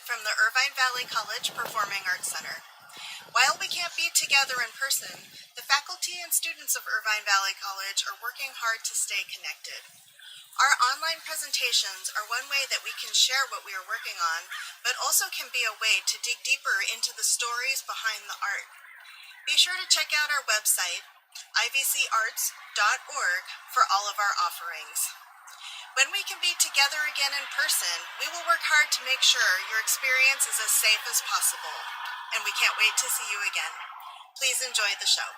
From the Irvine Valley College Performing Arts Center. While we can't be together in person, the faculty and students of Irvine Valley College are working hard to stay connected. Our online presentations are one way that we can share what we are working on, but also can be a way to dig deeper into the stories behind the art. Be sure to check out our website, ivcarts.org, for all of our offerings. When we can be together again in person, we will work hard to make sure your experience is as safe as possible. And we can't wait to see you again. Please enjoy the show.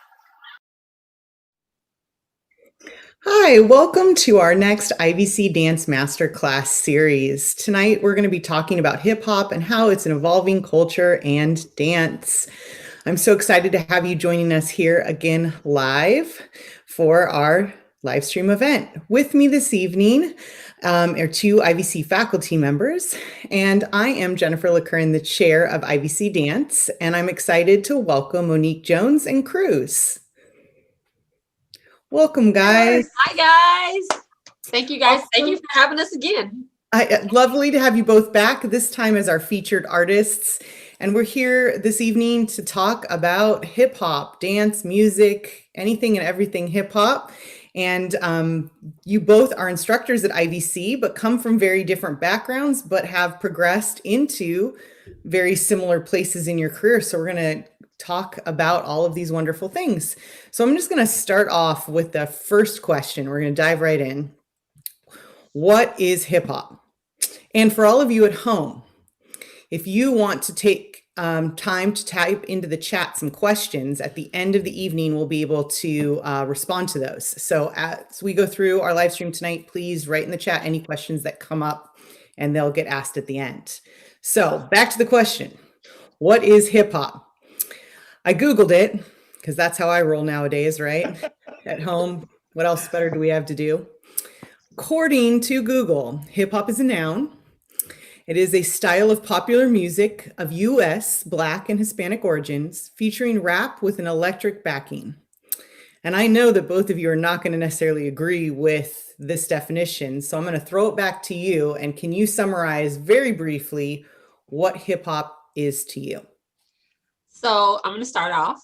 Hi, welcome to our next IVC Dance Masterclass series. Tonight, we're going to be talking about hip hop and how it's an evolving culture and dance. I'm so excited to have you joining us here again live for our live stream event. With me this evening are two IVC faculty members, and I am Jennifer La Curan, the chair of IVC Dance, and I'm excited to welcome Monik Jones and Cruz. Welcome, guys. Hi, guys. Thank you, guys. Thank you for having us again. Lovely to have you both back, this time as our featured artists. And we're here this evening to talk about hip hop, dance, music, anything and everything hip hop. And you both are instructors at IVC, but come from very different backgrounds, but have progressed into very similar places in your career. So we're going to talk about all of these wonderful things. So I'm just going to start off with the first question. We're going to dive right in. What is hip hop? And for all of you at home, if you want to take time to type into the chat some questions at the end of the evening, we'll be able to respond to those. So as we go through our live stream tonight, please write in the chat any questions that come up and they'll get asked at the end. So back to the question. What is hip hop? I Googled it because that's how I roll nowadays, right? At home, what else better do we have to do? According to Google, hip hop is a noun. It is a style of popular music of U.S., Black, and Hispanic origins, featuring rap with an electric backing. And I know that both of you are not going to necessarily agree with this definition, so I'm going to throw it back to you. And can you summarize very briefly what hip hop is to you? So I'm going to start off.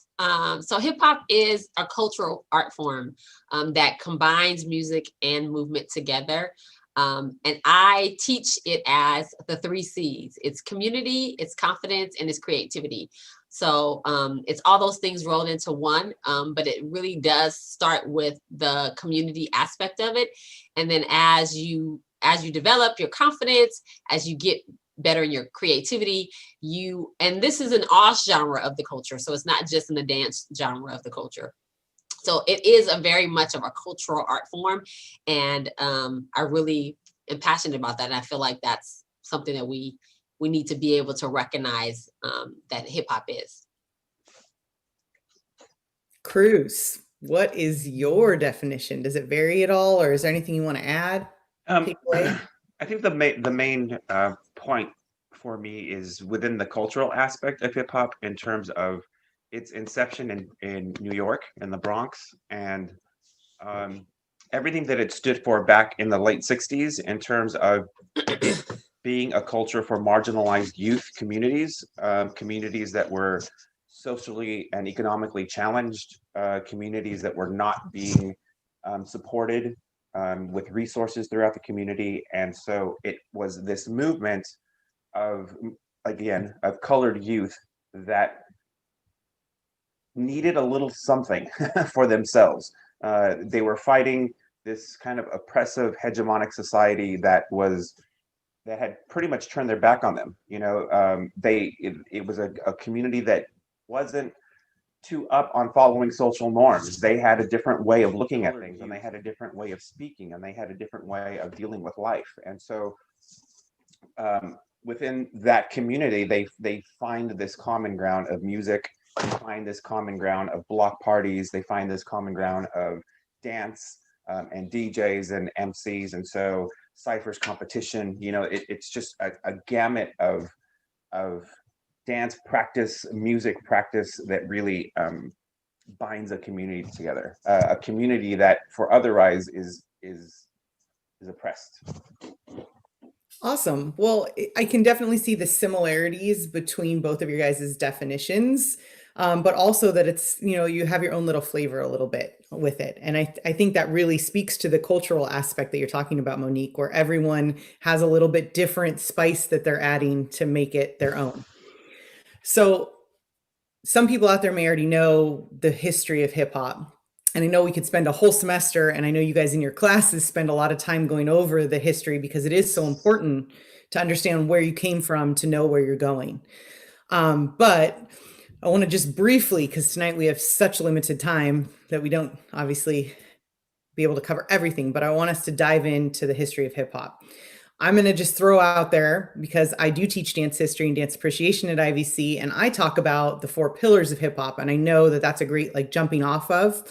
So hip hop is a cultural art form that combines music and movement together. And I teach it as the 3 C's. It's community, it's confidence, and it's creativity. So it's all those things rolled into one, but it really does start with the community aspect of it. And then as you develop your confidence, as you get better in your creativity, and this is an all genre of the culture. So it's not just in the dance genre of the culture. So it is a very much of a cultural art form. And I really am passionate about that. And I feel like that's something that we need to be able to recognize that hip hop is. Cruz, what is your definition? Does it vary at all, or is there anything you want to add? I think the main point for me is within the cultural aspect of hip hop in terms of its inception in New York, in the Bronx, and everything that it stood for back in the late 60s in terms of it being a culture for marginalized youth communities, communities that were socially and economically challenged, communities that were not being supported with resources throughout the community. And so it was this movement of colored youth that needed a little something for themselves. They were fighting this kind of oppressive hegemonic society that was that had pretty much turned their back on them. It was a community that wasn't too up on following social norms. They had a different way of looking at things, and they had a different way of speaking, and they had a different way of dealing with life. And so within that community, they find this common ground of music, they find this common ground of block parties, they find this common ground of dance, and DJs and MCs. And so cyphers, competition, it's just a gamut of dance practice, music practice that really binds a community together, a community that for otherwise is oppressed. Awesome. Well, I can definitely see the similarities between both of your guys' definitions, but also that it's, you have your own little flavor a little bit with it. And I think that really speaks to the cultural aspect that you're talking about, Monik, where everyone has a little bit different spice that they're adding to make it their own. So some people out there may already know the history of hip hop. And I know we could spend a whole semester, and I know you guys in your classes spend a lot of time going over the history because it is so important to understand where you came from to know where you're going. But I want to just briefly, because tonight we have such limited time that we don't obviously be able to cover everything, but I want us to dive into the history of hip hop. I'm going to just throw out there, because I do teach dance history and dance appreciation at IVC, and I talk about the 4 pillars of hip hop. And I know that that's a great jumping off of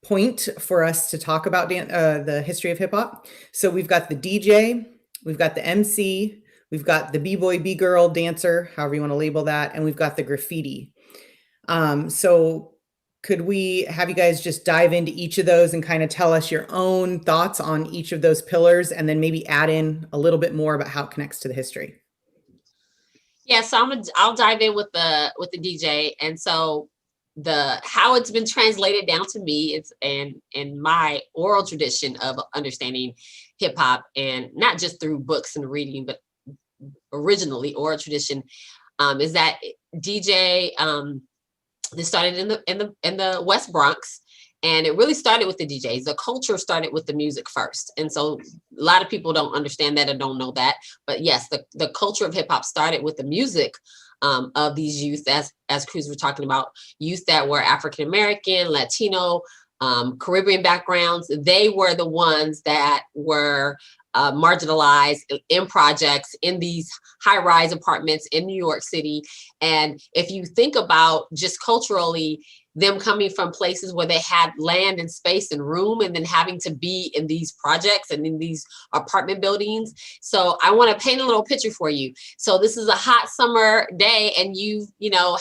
point for us to talk about the history of hip hop. So we've got the DJ, we've got the MC, we've got the B-boy, B-girl, dancer, however you want to label that, and we've got the graffiti. So could we have you guys just dive into each of those and kind of tell us your own thoughts on each of those pillars, and then maybe add in a little bit more about how it connects to the history? Yeah, so I'll dive in with the DJ. And so how it's been translated down to me is in my oral tradition of understanding hip hop, and not just through books and reading, but originally oral tradition, is that DJ this started in the West Bronx, and it really started with the DJs. The culture started with the music first. And so a lot of people don't understand that or don't know that. But yes, the culture of hip hop started with the music of these youth, as Cruz was talking about, youth that were African American, Latino, Caribbean backgrounds. They were the ones that were marginalized in projects, in these high-rise apartments in New York City. And if you think about just culturally, them coming from places where they had land and space and room, and then having to be in these projects and in these apartment buildings. So I want to paint a little picture for you. So this is a hot summer day, and you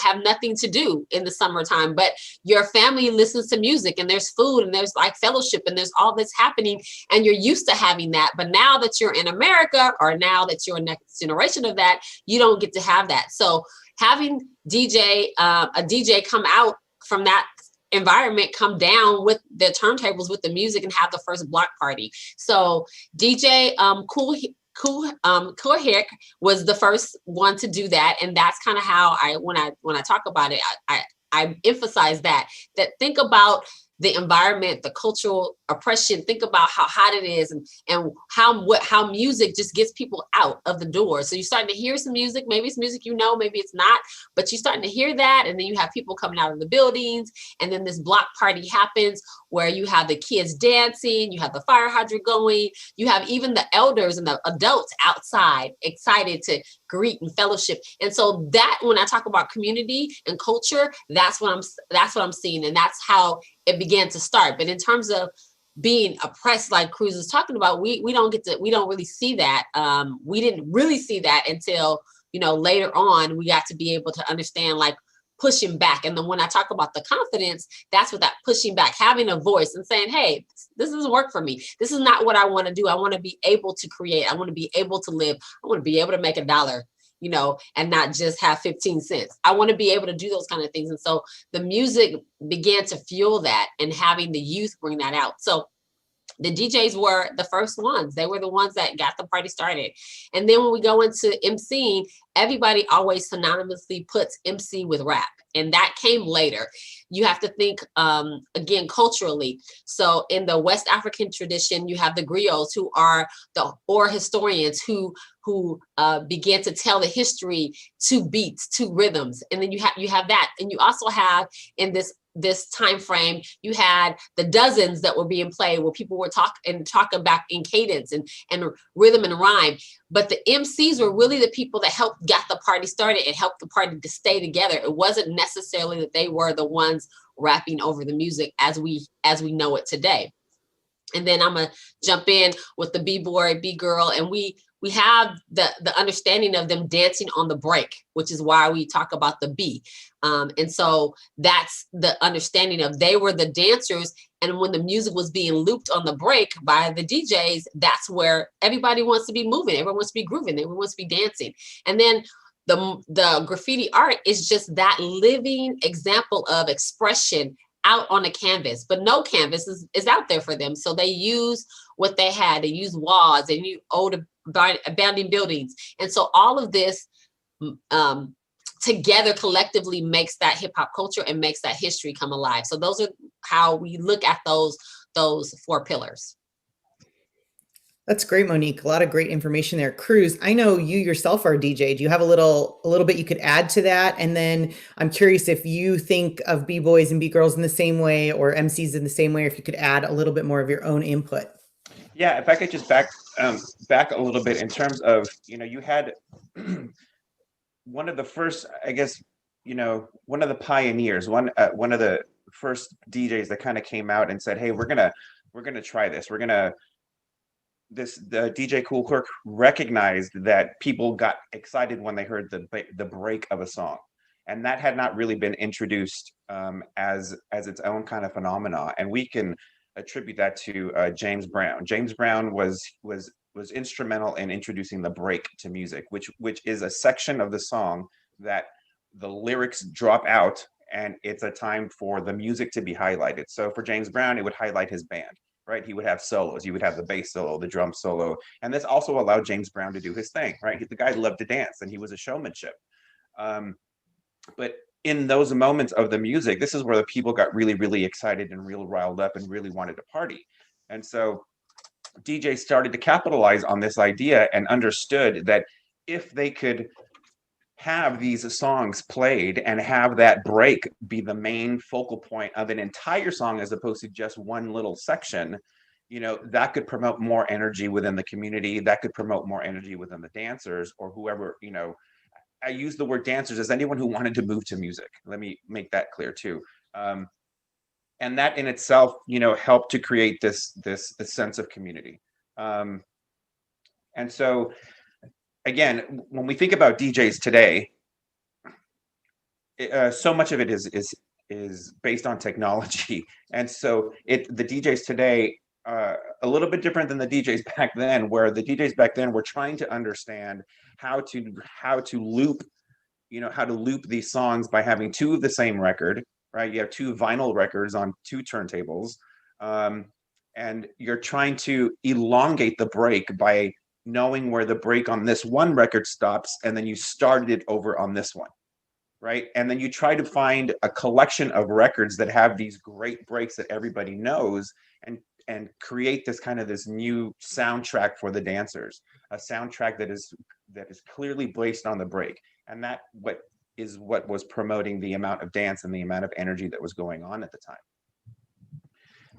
have nothing to do in the summertime, but your family listens to music, and there's food, and there's fellowship, and there's all this happening, and you're used to having that. But now that you're in America, or now that you're next generation of that, you don't get to have that. So having a DJ come out from that environment, come down with the turntables with the music and have the first block party. So DJ Cool Herc was the first one to do that, and that's kind of how when I talk about it, I emphasize that think about the environment, the cultural oppression. Think about how hot it is, and how music just gets people out of the door. So you're starting to hear some music. Maybe it's music maybe it's not, but you're starting to hear that, and then you have people coming out of the buildings, and then this block party happens where you have the kids dancing, you have the fire hydrant going, you have even the elders and the adults outside excited to greet and fellowship. And so that, when I talk about community and culture, that's what I'm seeing, and that's how it began to start. But in terms of being oppressed, like Cruz is talking about, we don't really see that. We didn't really see that until later on. We got to be able to understand pushing back. And then when I talk about the confidence, that's what that pushing back, having a voice and saying, hey, this doesn't work for me. This is not what I want to do. I want to be able to create. I want to be able to live. I want to be able to make $1, and not just have 15 cents. I want to be able to do those kind of things. And so the music began to fuel that, and having the youth bring that out. So the DJs were the first ones. They were the ones that got the party started. And then when we go into MCing, everybody always synonymously puts MC with rap. And that came later. You have to think, again, culturally. So in the West African tradition, you have the griots, who are the oral historians who who began to tell the history to beats, to rhythms. And then you have that. And you also have in this time frame, you had the dozens that were being played where people were talking back in cadence and rhythm and rhyme. But the MCs were really the people that helped get the party started and helped the party to stay together. It wasn't necessarily that they were the ones rapping over the music as we know it today. And then I'm gonna jump in with the B-boy, B-girl, and we have the understanding of them dancing on the break, which is why we talk about the B. And so that's the understanding of they were the dancers. And when the music was being looped on the break by the DJs, that's where everybody wants to be moving. Everyone wants to be grooving. Everyone wants to be dancing. And then the graffiti art is just that living example of expression out on a canvas, but no canvas is out there for them. So they use what they had. They use walls, they use old abandoned buildings. And so all of this together collectively makes that hip hop culture and makes that history come alive. So those are how we look at those 4 pillars. That's great, Monik. A lot of great information there. Cruz, I know you yourself are a DJ. Do you have a little bit you could add to that? And then I'm curious if you think of B-boys and B-girls in the same way or MCs in the same way, or if you could add a little bit more of your own input. Yeah, if I could just back a little bit in terms of, you had one of the first, I guess, one of the pioneers, one of the first DJs that kind of came out and said, hey, we're gonna try this. The DJ Kool Herc recognized that people got excited when they heard the break of a song, and that had not really been introduced as its own kind of phenomena. And we can attribute that to James Brown. James Brown was instrumental in introducing the break to music, which is a section of the song that the lyrics drop out, and it's a time for the music to be highlighted. So for James Brown, it would highlight his band. Right, he would have solos. You would have the bass solo, the drum solo, and this also allowed James Brown to do his thing. Right, the guy loved to dance, and he was a showmanship. But in those moments of the music, this is where the people got really, really excited and real riled up and really wanted to party. And so DJs started to capitalize on this idea and understood that if they could have these songs played and have that break be the main focal point of an entire song as opposed to just one little section, that could promote more energy within the community, that could promote more energy within the dancers or whoever. I use the word dancers as anyone who wanted to move to music. Let me make that clear too. And that in itself, helped to create this sense of community. And so again, when we think about DJs today, so much of it is based on technology, and so the DJs today are a little bit different than the DJs back then, where the DJs back then were trying to understand how to loop these songs by having 2 of the same record, right? You have 2 vinyl records on 2 turntables, and you're trying to elongate the break by knowing where the break on this one record stops, and then you started it over on this one, right? And then you try to find a collection of records that have these great breaks that everybody knows, and create this new soundtrack for the dancers, a soundtrack that is clearly based on the break. And that what was promoting the amount of dance and the amount of energy that was going on at the time.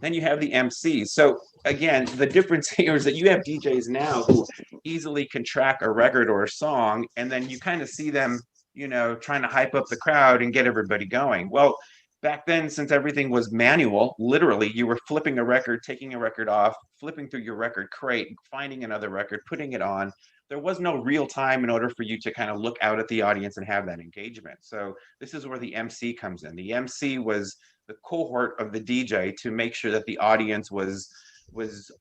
Then you have the MCs. So again, the difference here is that you have DJs now who easily can track a record or a song, and then you kind of see them, trying to hype up the crowd and get everybody going. Well, back then, since everything was manual, literally, you were flipping a record, taking a record off, flipping through your record crate, finding another record, putting it on. There was no real time in order for you to kind of look out at the audience and have that engagement. So this is where the MC comes in. The MC was the cohort of the DJ to make sure that the audience was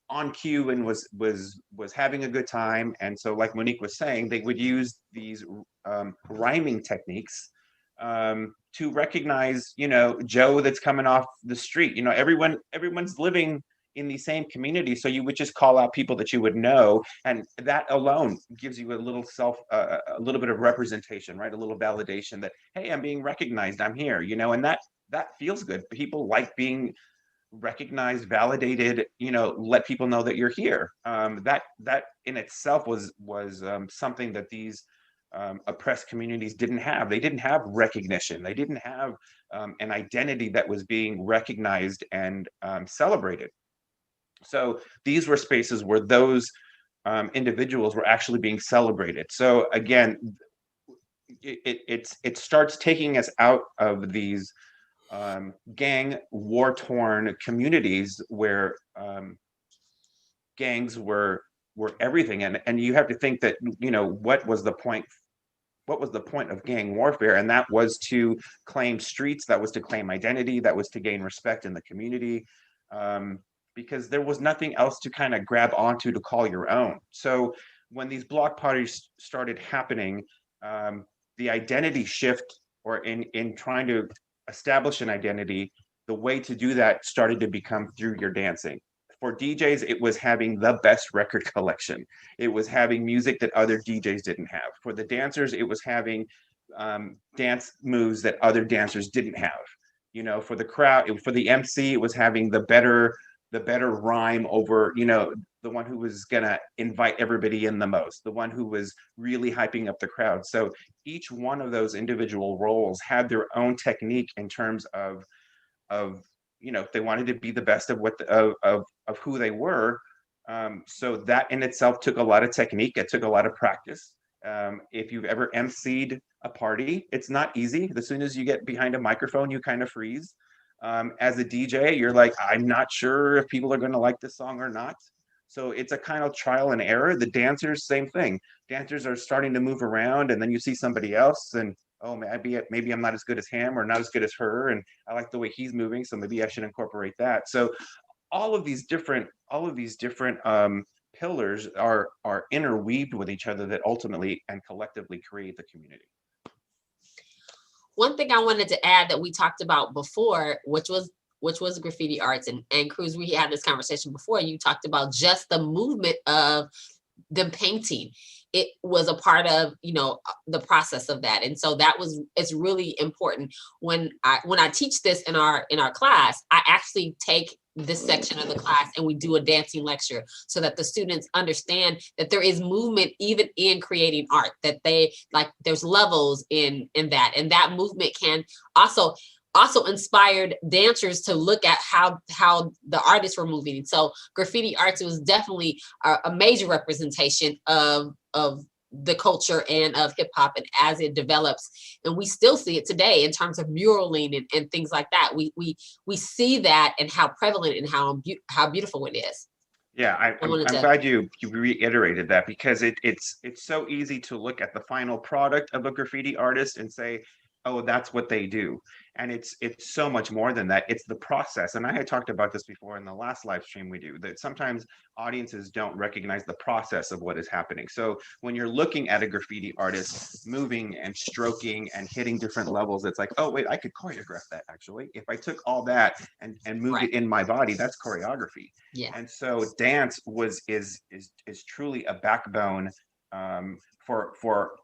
on cue and was having a good time. And so, like Monik was saying, they would use these rhyming techniques to recognize, Joe that's coming off the street. Everyone's living in the same community, so you would just call out people that you would know, and that alone gives you a little bit of representation, right? A little validation that, hey, I'm being recognized, I'm here, and that feels good. People like being recognized, validated, let people know that you're here. That in itself was something that these oppressed communities didn't have. They didn't have recognition. They didn't have an identity that was being recognized and celebrated. So these were spaces where those individuals were actually being celebrated. So again, it starts taking us out of these gang war-torn communities where gangs were everything, and you have to think that what was the point of gang warfare? And that was to claim streets, that was to claim identity, that was to gain respect in the community, because there was nothing else to kind of grab onto to call your own. So when these block parties started happening, the identity shift, or in trying to establish an identity, the way to do that started to become through your dancing. For DJs, it was having the best record collection. It was having music that other DJs didn't have. For the dancers, it was having dance moves that other dancers didn't have. For the crowd, for the MC, it was having the better rhyme over, the one who was gonna invite everybody in the most, the one who was really hyping up the crowd. So each one of those individual roles had their own technique in terms of if they wanted to be the best of of who they were. So that in itself took a lot of technique. It took a lot of practice. If you've ever emceed a party, it's not easy. As soon as you get behind a microphone, you kind of freeze. As a DJ, you're like, I'm not sure if people are going to like this song or not. So it's a kind of trial and error. The dancers, same thing. Dancers are starting to move around, and then you see somebody else, and oh, maybe I'm not as good as him or not as good as her, and I like the way he's moving, so maybe I should incorporate that. So all of these different pillars are interweaved with each other that ultimately and collectively create the community. One thing I wanted to add that we talked about before, which was graffiti arts, and Cruz, we had this conversation before. You talked about just the movement of them painting. It was a part of the process of that, and so it's really important. When I teach this in our class, I actually take this section of the class and we do a dancing lecture so that the students understand that there is movement even in creating art, that there's levels in that, and that movement can also inspired dancers to look at how the artists were moving. So graffiti arts was definitely a major representation of the culture and of hip hop, and as it develops, and we still see it today in terms of muraling and things like that. We see that and how prevalent and how beautiful it is. Yeah, I'm glad you reiterated that, because it's so easy to look at the final product of a graffiti artist and say, oh, that's what they do. And it's so much more than that. It's the process. And I had talked about this before in the last live stream we do, that sometimes audiences don't recognize the process of what is happening. So when you're looking at a graffiti artist moving and stroking and hitting different levels, it's like, oh, wait, I could choreograph that actually. If I took all that and moved it in my body, that's choreography. Yeah. And so dance is truly a backbone for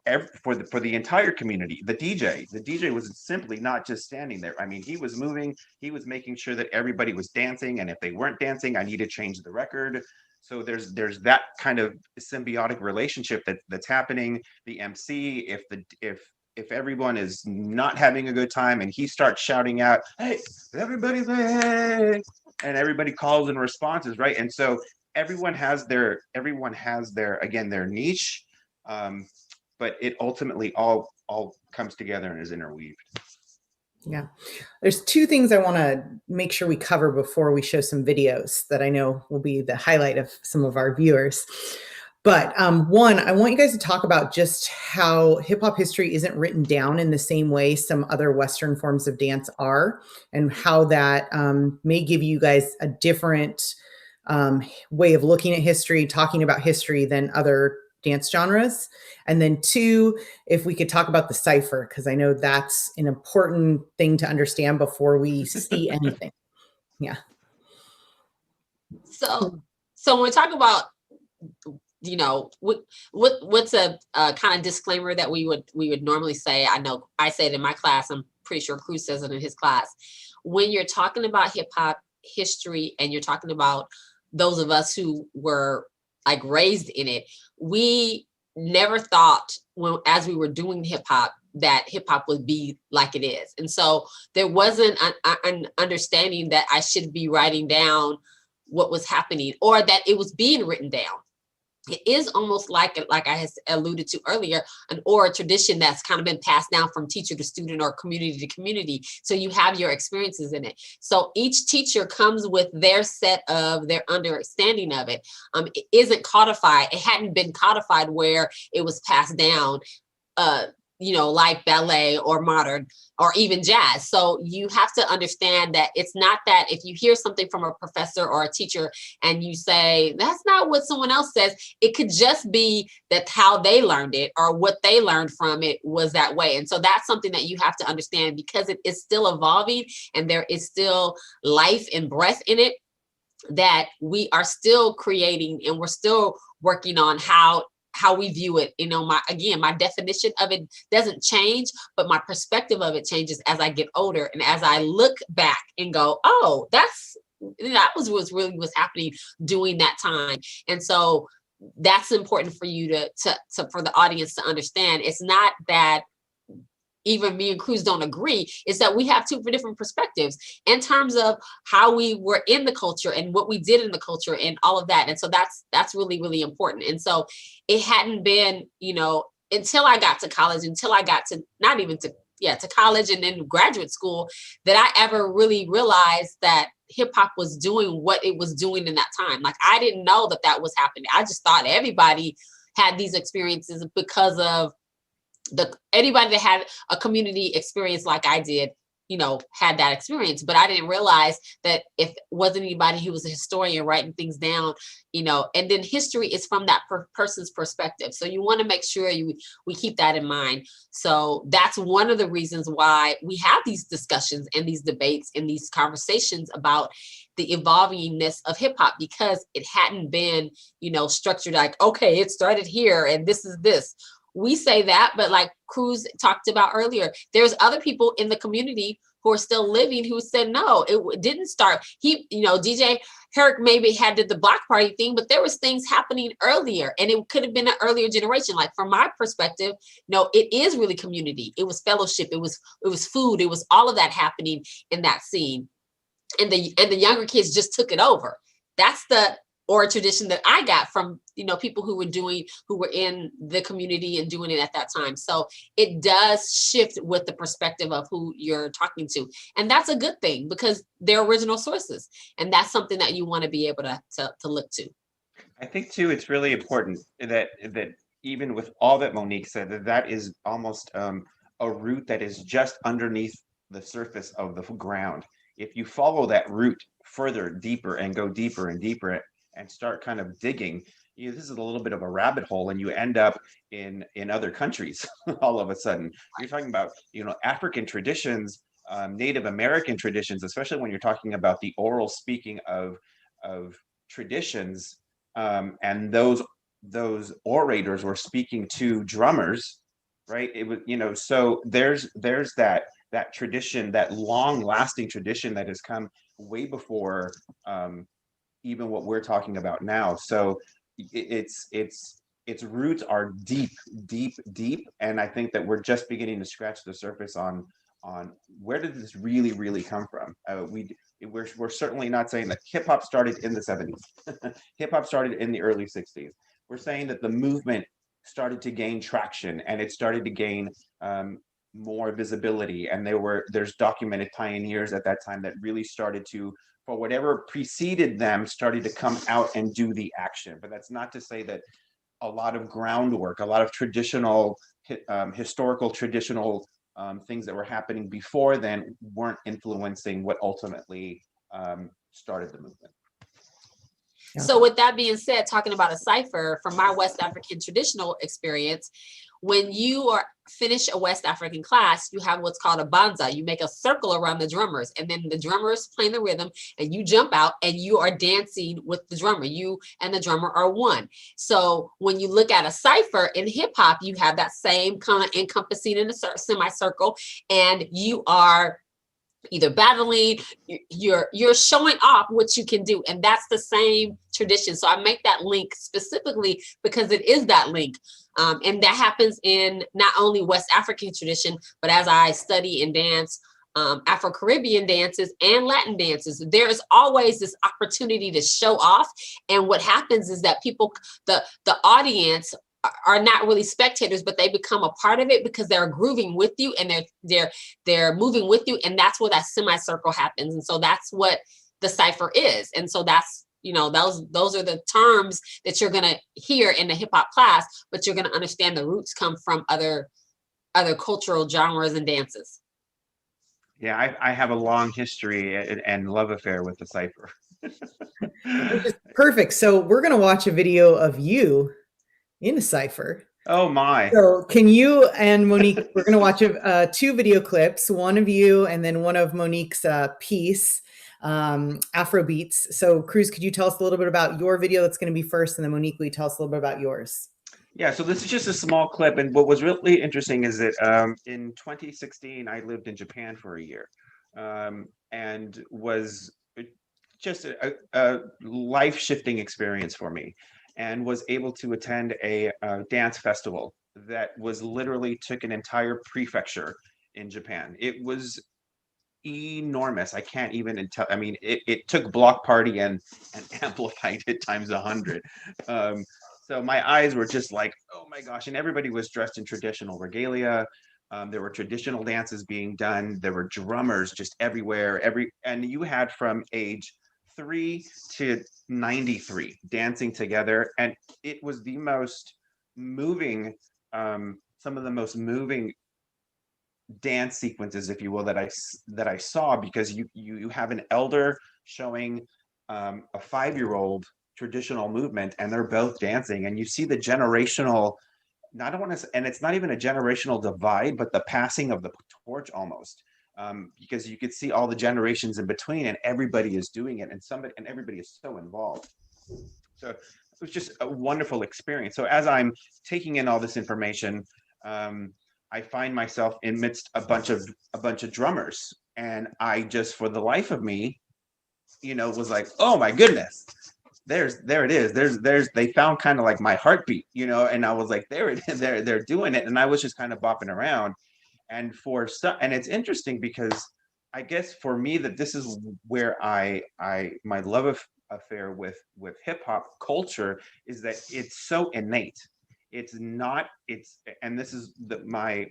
the entire community. The DJ was simply not just standing there. I mean, he was moving, he was making sure that everybody was dancing, and if they weren't dancing, I need to change the record. So there's that kind of symbiotic relationship that's happening. The MC, if everyone is not having a good time and he starts shouting out, hey, everybody say hey, and everybody calls and responses, right? And so everyone has their again, their niche. But it ultimately all comes together and is interweaved. Yeah. There's two things I want to make sure we cover before we show some videos that I know will be the highlight of some of our viewers. But one, I want you guys to talk about just how hip hop history isn't written down in the same way some other Western forms of dance are, and how that may give you guys a different way of looking at history, talking about history than other dance genres. And then two, if we could talk about the cipher, because I know that's an important thing to understand before we see anything. Yeah. So when we talk about, what's a kind of disclaimer that we would normally say? I know I say it in my class. I'm pretty sure Cruz says it in his class. When you're talking about hip hop history and you're talking about those of us who were like raised in it, we never thought as we were doing hip hop that hip hop would be like it is. And so there wasn't an understanding that I should be writing down what was happening or that it was being written down. It is almost like I had alluded to earlier, an oral tradition that's kind of been passed down from teacher to student or community to community. So you have your experiences in it. So each teacher comes with their set of their understanding of it. It isn't codified. It hadn't been codified where it was passed down, like ballet or modern or even jazz. So you have to understand that it's not that if you hear something from a professor or a teacher and you say, that's not what someone else says, it could just be that how they learned it or what they learned from it was that way. And so that's something that you have to understand because it is still evolving and there is still life and breath in it that we are still creating and we're still working on how we view it. My definition of it doesn't change, but my perspective of it changes as I get older. And as I look back and go, oh, that was what really was happening during that time. And so that's important for you to for the audience to understand. It's not that even me and Cruz don't agree, is that we have two different perspectives in terms of how we were in the culture and what we did in the culture and all of that. And so that's really, really important. And so it hadn't been, until I got to college, until I got to to college and then graduate school, that I ever really realized that hip hop was doing what it was doing in that time. Like I didn't know that was happening. I just thought everybody had these experiences because of anybody that had a community experience like I did, had that experience. But I didn't realize that if it wasn't anybody who was a historian writing things down, and then history is from that person's perspective. So you want to make sure we keep that in mind. So that's one of the reasons why we have these discussions and these debates and these conversations about the evolvingness of hip hop, because it hadn't been, structured like, okay, it started here and this is this. We say that, but like Cruz talked about earlier, there's other people in the community who are still living who said, no, it didn't start. DJ Herrick maybe did the block party thing, but there was things happening earlier and it could have been an earlier generation. Like from my perspective, it is really community. It was fellowship. It was food. It was all of that happening in that scene. And the younger kids just took it over. That's the oral tradition that I got from, people who were in the community and doing it at that time. So it does shift with the perspective of who you're talking to. And that's a good thing because they're original sources. And that's something that you want to be able to look to. I think too, it's really important that even with all that Monik said, that is almost a root that is just underneath the surface of the ground. If you follow that root further, deeper and go deeper and deeper and start kind of digging, this is a little bit of a rabbit hole and you end up in other countries all of a sudden. You're talking about, African traditions, Native American traditions, especially when you're talking about the oral speaking of traditions, and those orators were speaking to drummers, right? It was, so there's that tradition, that long lasting tradition that has come way before even what we're talking about now. So its roots are deep, and I think that we're just beginning to scratch the surface on where did this really come from. We're certainly not saying that hip hop started in the 70s. Hip hop started in the early 60s. We're saying that the movement started to gain traction and it started to gain more visibility, and there's documented pioneers at that time that really started to, for whatever preceded them, started to come out and do the action. But that's not to say that a lot of groundwork, a lot of traditional, historical traditional things that were happening before then weren't influencing what ultimately started the movement. So with that being said, talking about a cipher from my West African traditional experience, when you finish a West African class, you have what's called a banza. You make a circle around the drummers, and then the drummers playing the rhythm, and you jump out and you are dancing with the drummer. You and the drummer are one. So when you look at a cipher in hip hop, you have that same kind of encompassing in a semicircle, and you are either battling, you're showing off what you can do. And that's the same tradition. So I make that link specifically because it is that link. And that happens in not only West African tradition, but as I study and dance Afro-Caribbean dances and Latin dances, there's always this opportunity to show off. And what happens is that people, the audience are not really spectators, but they become a part of it because they're grooving with you and they're moving with you. And that's where that semicircle happens. And so that's what the cipher is. And so that's, those are the terms that you're going to hear in the hip hop class, but you're going to understand the roots come from other cultural genres and dances. Yeah, I have a long history and love affair with the cipher. Perfect. So we're going to watch a video of you in a cipher. Oh my. So can you and Monik, we're going to watch two video clips, one of you and then one of Monik's piece, Afro Beats. So Cruz, could you tell us a little bit about your video that's going to be first, and then Monik, will you tell us a little bit about yours? Yeah, so this is just a small clip, and what was really interesting is that in 2016, I lived in Japan for a year, and was just a life-shifting experience for me, and was able to attend a dance festival that was literally took an entire prefecture in Japan. It was enormous. I can't even tell. I mean, it took Block Party and amplified it times 100. So my eyes were just like, oh my gosh. And everybody was dressed in traditional regalia. There were traditional dances being done. There were drummers just everywhere. And you had from age 3 to 93 dancing together. And it was the most moving, some of the most moving dance sequences, if you will, that I saw, because you have an elder showing a 5-year-old traditional movement, and they're both dancing, and you see the generational, I don't want to say, and it's not even a generational divide, but the passing of the torch almost, because you could see all the generations in between, and everybody is doing it, and everybody is so involved. So it was just a wonderful experience. So as I'm taking in all this information, I find myself amidst a bunch of drummers, and I just, for the life of me, was like, oh my goodness, there it is. They found kind of like my heartbeat, and I was like, there it is, they're doing it, and I was just kind of bopping around, and and it's interesting because I guess for me that this is where my love affair with hip hop culture is that it's so innate. And this is my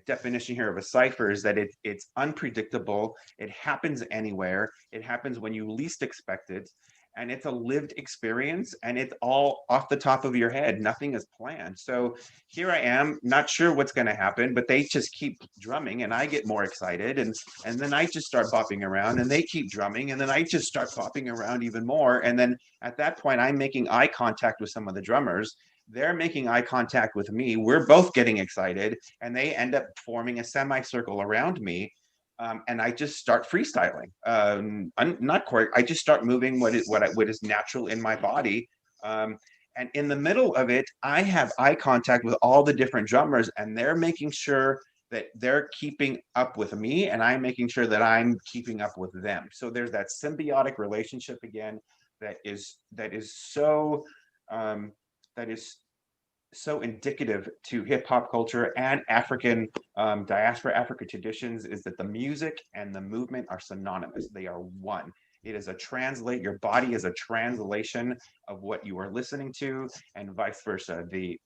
definition here of a cipher is that it's unpredictable. It happens anywhere. It happens when you least expect it. And it's a lived experience, and it's all off the top of your head. Nothing is planned. So here I am, not sure what's going to happen, but they just keep drumming, and I get more excited, and then I just start bopping around, and they keep drumming, and then I just start bopping around even more. And then at that point, I'm making eye contact with some of the drummers. They're making eye contact with me. We're both getting excited, and they end up forming a semicircle around me. And I just start freestyling. I'm not quite. I just start moving what is natural in my body. And in the middle of it, I have eye contact with all the different drummers, and they're making sure that they're keeping up with me, and I'm making sure that I'm keeping up with them. So there's that symbiotic relationship again that is so indicative to hip hop culture and African diaspora, African traditions, is that the music and the movement are synonymous. They are one. It is your body is a translation of what you are listening to, and vice versa. The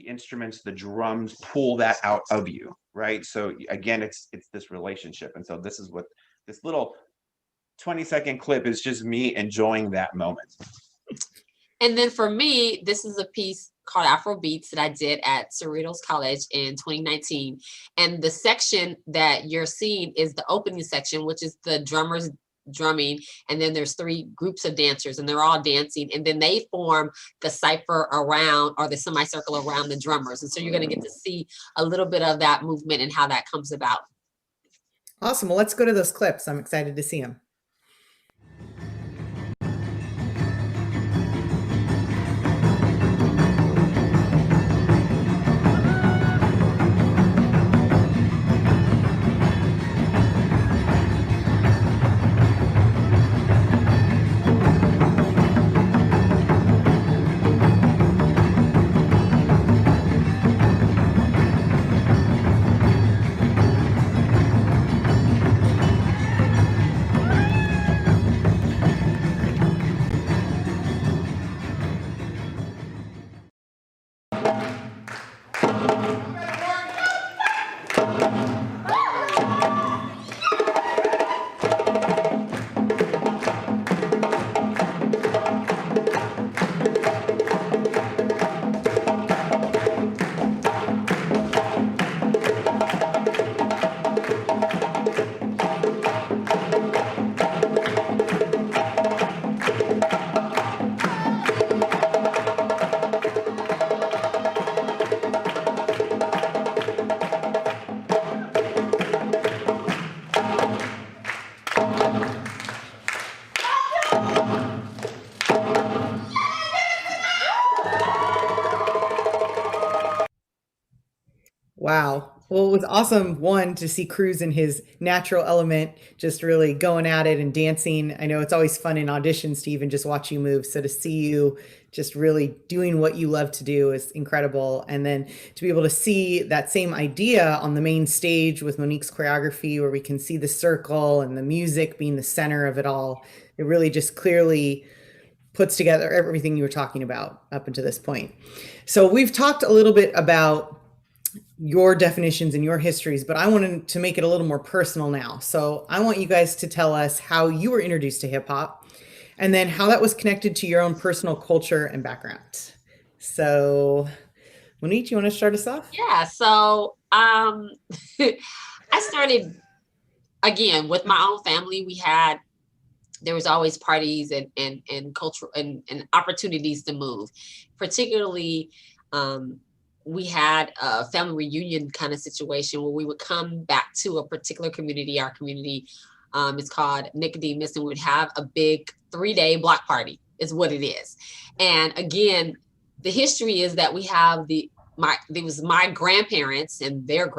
instruments, the drums pull that out of you, right? So again, it's this relationship. And so this is what this little 20-second clip is, just me enjoying that moment. And then for me, this is a piece called Afro Beats that I did at Cerritos College in 2019. And the section that you're seeing is the opening section, which is the drummers drumming. And then there's 3 groups of dancers, and they're all dancing. And then they form the cipher around, or the semicircle around the drummers. And so you're going to get to see a little bit of that movement and how that comes about. Awesome. Well, let's go to those clips. I'm excited to see them. Well, it was awesome, one, to see Cruz in his natural element, just really going at it and dancing. I know it's always fun in auditions to even just watch you move. So to see you just really doing what you love to do is incredible. And then to be able to see that same idea on the main stage with Monik's choreography, where we can see the circle and the music being the center of it all, it really just clearly puts together everything you were talking about up until this point. So we've talked a little bit about your definitions and your histories, but I wanted to make it a little more personal now. So I want you guys to tell us how you were introduced to hip hop and then how that was connected to your own personal culture and background. So Monik, you want to start us off? Yeah, so I started again with my own family. There was always parties and cultural and opportunities to move. Particularly, we had a family reunion kind of situation where we would come back to a particular community. Our community is called Nicodemus, and we would have a big 3-day block party is what it is. And again, the history is that we have my grandparents and their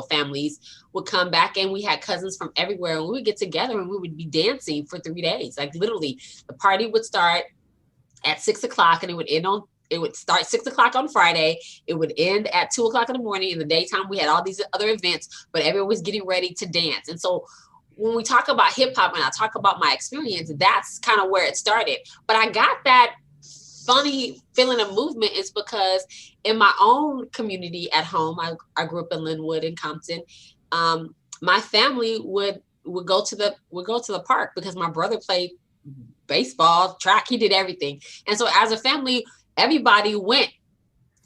families would come back, and we had cousins from everywhere, and we would get together and we would be dancing for 3 days. Like literally, the party would start at 6 o'clock and it would start 6 o'clock on Friday. It would end at 2 o'clock in the morning. In the daytime, we had all these other events, but everyone was getting ready to dance. And so when we talk about hip hop and I talk about my experience, that's kind of where it started. But I got that funny feeling of movement is because in my own community at home, I grew up in Linwood and Compton. My family would go to the park because my brother played baseball, track, he did everything. And so as a family, everybody went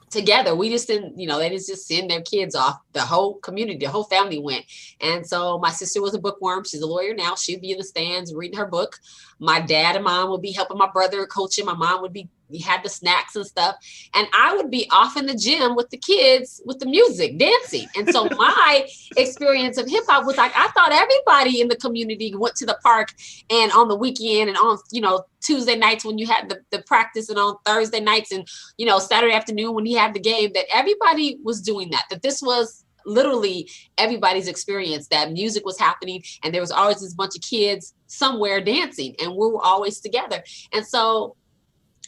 together. We just didn't, they didn't just send their kids off. The whole community, the whole family went. And so my sister was a bookworm. She's a lawyer now. She'd be in the stands reading her book. My dad and mom would be helping my brother, coaching. My mom would be, we had the snacks and stuff. And I would be off in the gym with the kids, with the music, dancing. And so my experience of hip hop was like, I thought everybody in the community went to the park and on the weekend and on, Tuesday nights when you had the practice and on Thursday nights and, Saturday afternoon when he had the game, that everybody was doing that this was literally everybody's experience, that music was happening and there was always this bunch of kids somewhere dancing and we were always together. And so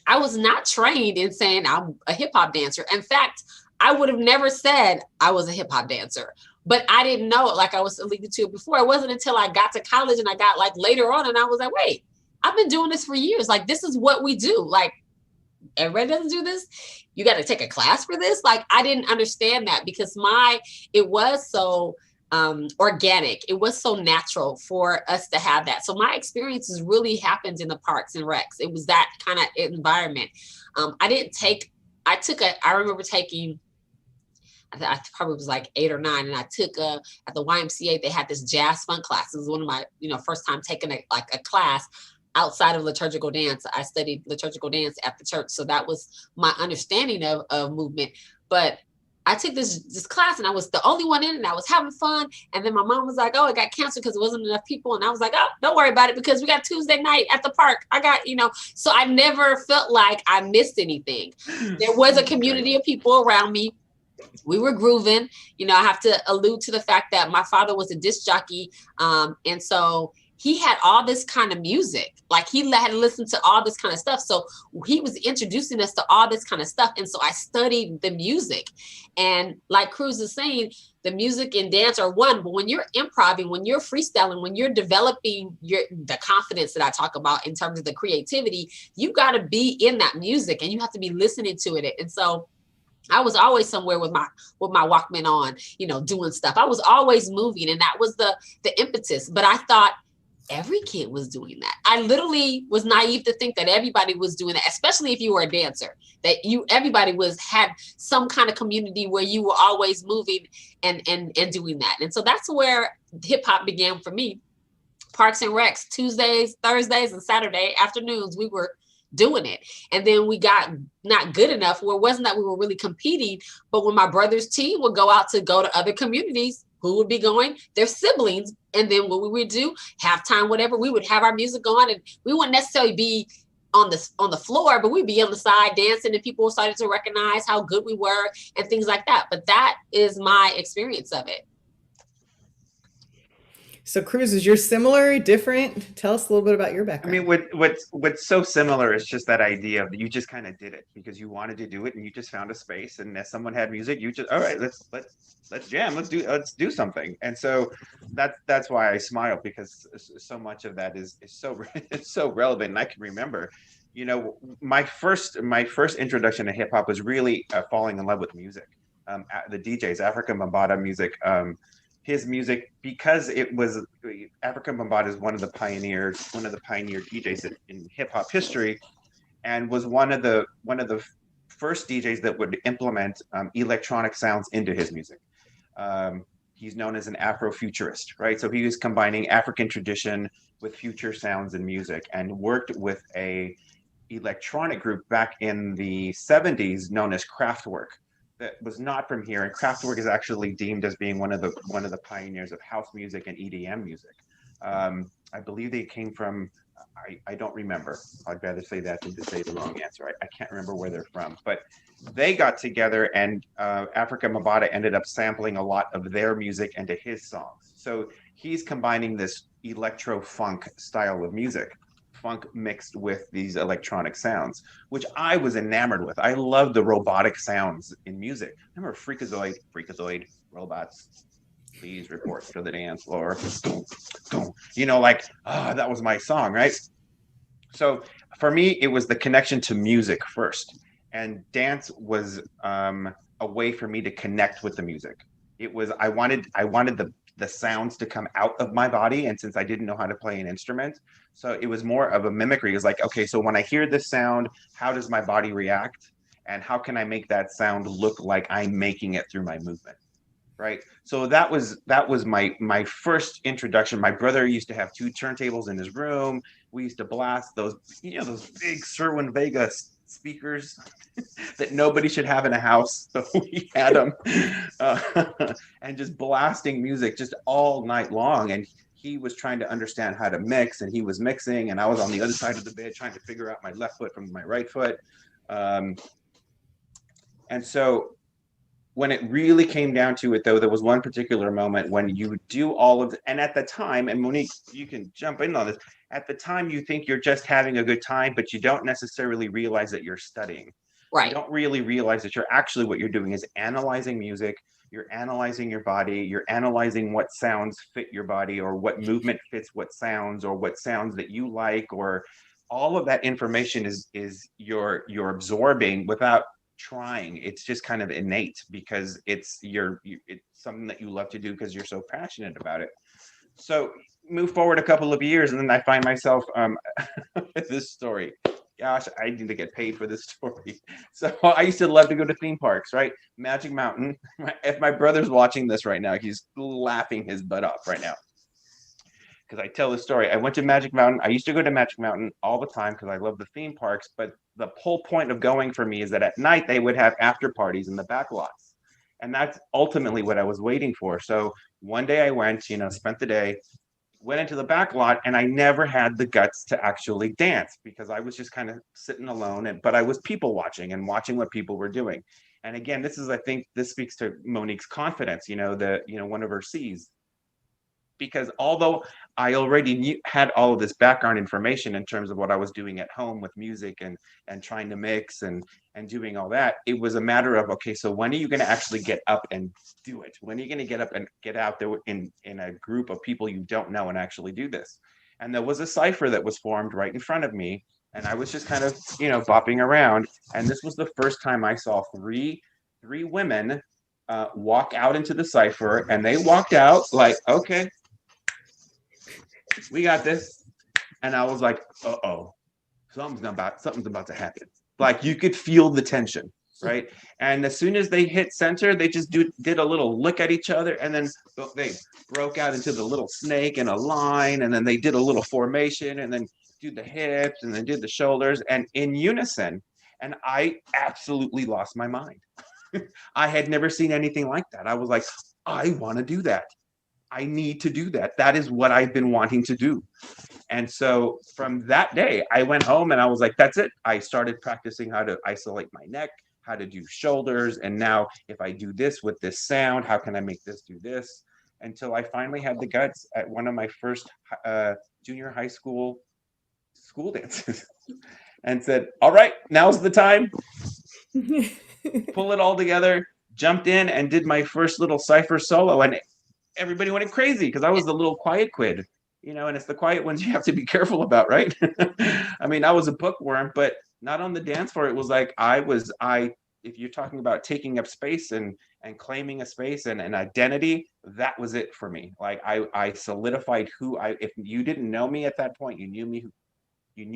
I was not trained in saying I'm a hip hop dancer. In fact, I would have never said I was a hip hop dancer, but I didn't know it. Like I was alluding to it before. It wasn't until I got to college and I got like later on and I was like, wait, I've been doing this for years. Like, this is what we do. Like, everybody doesn't do this. You got to take a class for this. Like, I didn't understand that because it was so organic. It was so natural for us to have that. So my experiences really happened in the parks and recs. It was that kind of environment. I remember taking, I probably was like 8 or 9. And I took at the YMCA, they had this jazz funk class. It was one of my, first time taking a class outside of liturgical dance. I studied liturgical dance at the church. So that was my understanding of movement. But I took this class and I was the only one in it and I was having fun. And then my mom was like, oh, it got canceled because there wasn't enough people. And I was like, oh, don't worry about it because we got Tuesday night at the park. I got, so I never felt like I missed anything. There was a community of people around me. We were grooving. I have to allude to the fact that my father was a disc jockey. And so he had all this kind of music, like he had listened to all this kind of stuff. So he was introducing us to all this kind of stuff. And so I studied the music. And like Cruz is saying, the music and dance are one, but when you're improvising, when you're freestyling, when you're developing the confidence that I talk about in terms of the creativity, you got to be in that music and you have to be listening to it. And so I was always somewhere with my Walkman on, doing stuff. I was always moving, and that was the impetus. But I thought every kid was doing that. I literally was naive to think that everybody was doing that, especially if you were a dancer, that everybody had some kind of community where you were always moving and doing that. And so that's where hip hop began for me. Parks and Recs, Tuesdays, Thursdays, and Saturday afternoons, we were doing it. And then we got not good enough where it wasn't that we were really competing, but when my brother's team would go to other communities, who would be going? Their siblings. And then what we would do, halftime, whatever, we would have our music on and we wouldn't necessarily be on the floor, but we'd be on the side dancing, and people started to recognize how good we were and things like that. But that is my experience of it. So Cruz, is yours similar, different? Tell us a little bit about your I background. mean, what's so similar is just that idea of you just kind of did it because you wanted to do it and you just found a space, and if someone had music, you just, all right, let's jam, let's do something. And so that's why I smile, because so much of that is so it's so relevant. And I can remember, you know, my first introduction to hip hop was really falling in love with music. The DJs, African Bambaataa music. His music, because it was African Bambaataa is one of the pioneer DJs in hip hop history, and was one of the first DJs that would implement electronic sounds into his music. He's known as an Afrofuturist, right? So he was combining African tradition with future sounds and music, and worked with a electronic group back in the 70s known as Kraftwerk, that was not from here. And Kraftwerk is actually deemed as being one of the pioneers of house music and EDM music. I believe they came from, I don't remember. I'd rather say that than to say the wrong answer. I can't remember where they're from, but they got together, and African Bambaataa ended up sampling a lot of their music into his songs. So he's combining this electro funk style of music, funk mixed with these electronic sounds, which I was enamored with. I love the robotic sounds in music. Remember Freakazoid, robots, please report to the dance floor. You know, like, that was my song, right? So for me, it was the connection to music first. And dance was a way for me to connect with the music. It was, I wanted the sounds to come out of my body. And since I didn't know how to play an instrument, so it was more of a mimicry. It was like, okay, so when I hear this sound, how does my body react? And how can I make that sound look like I'm making it through my movement? Right. So that was my first introduction. My brother used to have 2 turntables in his room. We used to blast those, those big Sherwin Vega speakers that nobody should have in a house. So we had them and just blasting music just all night long. And he was trying to understand how to mix, and he was mixing, and I was on the other side of the bed trying to figure out my left foot from my right foot. And so when it really came down to it, though, there was one particular moment when you do all of and at the time, and Monik, you can jump in on this, at the time you think you're just having a good time, but you don't necessarily realize that you're studying. Right. You don't really realize that you're actually, what you're doing is analyzing music, you're analyzing your body, you're analyzing what sounds fit your body, or what movement fits what sounds, or what sounds that you like, or all of that information is you're absorbing without trying. It's just kind of innate, because it's something that you love to do because you're so passionate about it. So move forward a couple of years, and then I find myself with this story. Gosh, I need to get paid for this story. So I used to love to go to theme parks, right? Magic Mountain. If my brother's watching this right now, he's laughing his butt off right now, because I tell the story. I went to Magic Mountain. I used to go to Magic Mountain all the time because I love the theme parks. But the whole point of going for me is that at night they would have after parties in the back lots. And that's ultimately what I was waiting for. So one day I went, spent the day, went into the back lot, and I never had the guts to actually dance because I was just kind of sitting alone. But I was people watching and watching what people were doing. And again, I think this speaks to Monik's confidence, one of her C's. Because although I already had all of this background information in terms of what I was doing at home with music and trying to mix and doing all that, it was a matter of, okay, so when are you going to actually get up and do it? When are you going to get up and get out there in a group of people you don't know and actually do this? And there was a cipher that was formed right in front of me, and I was just kind of, bopping around. And this was the first time I saw three women walk out into the cipher, and they walked out like, okay, we got this. And I was like, uh-oh, something's about to happen. Like, you could feel the tension, right? And as soon as they hit center, they just did a little look at each other, and then they broke out into the little snake and a line, and then they did a little formation, and then do the hips, and then did the shoulders, and in unison. And I absolutely lost my mind. I had never seen anything like that. I was like, I want to do that. I need to do that. That is what I've been wanting to do. And so from that day, I went home and I was like, that's it. I started practicing how to isolate my neck, how to do shoulders. And now if I do this with this sound, how can I make this do this? Until I finally had the guts at one of my first junior high school dances and said, all right, now's the time. Pull it all together, jumped in and did my first little cypher solo. And everybody went crazy because I was the little quiet kid, and it's the quiet ones you have to be careful about, right? I mean, I was a bookworm, but not on the dance floor. It was like if you're talking about taking up space and claiming a space and an identity, that was it for me. Like I solidified if you didn't know me at that point, you knew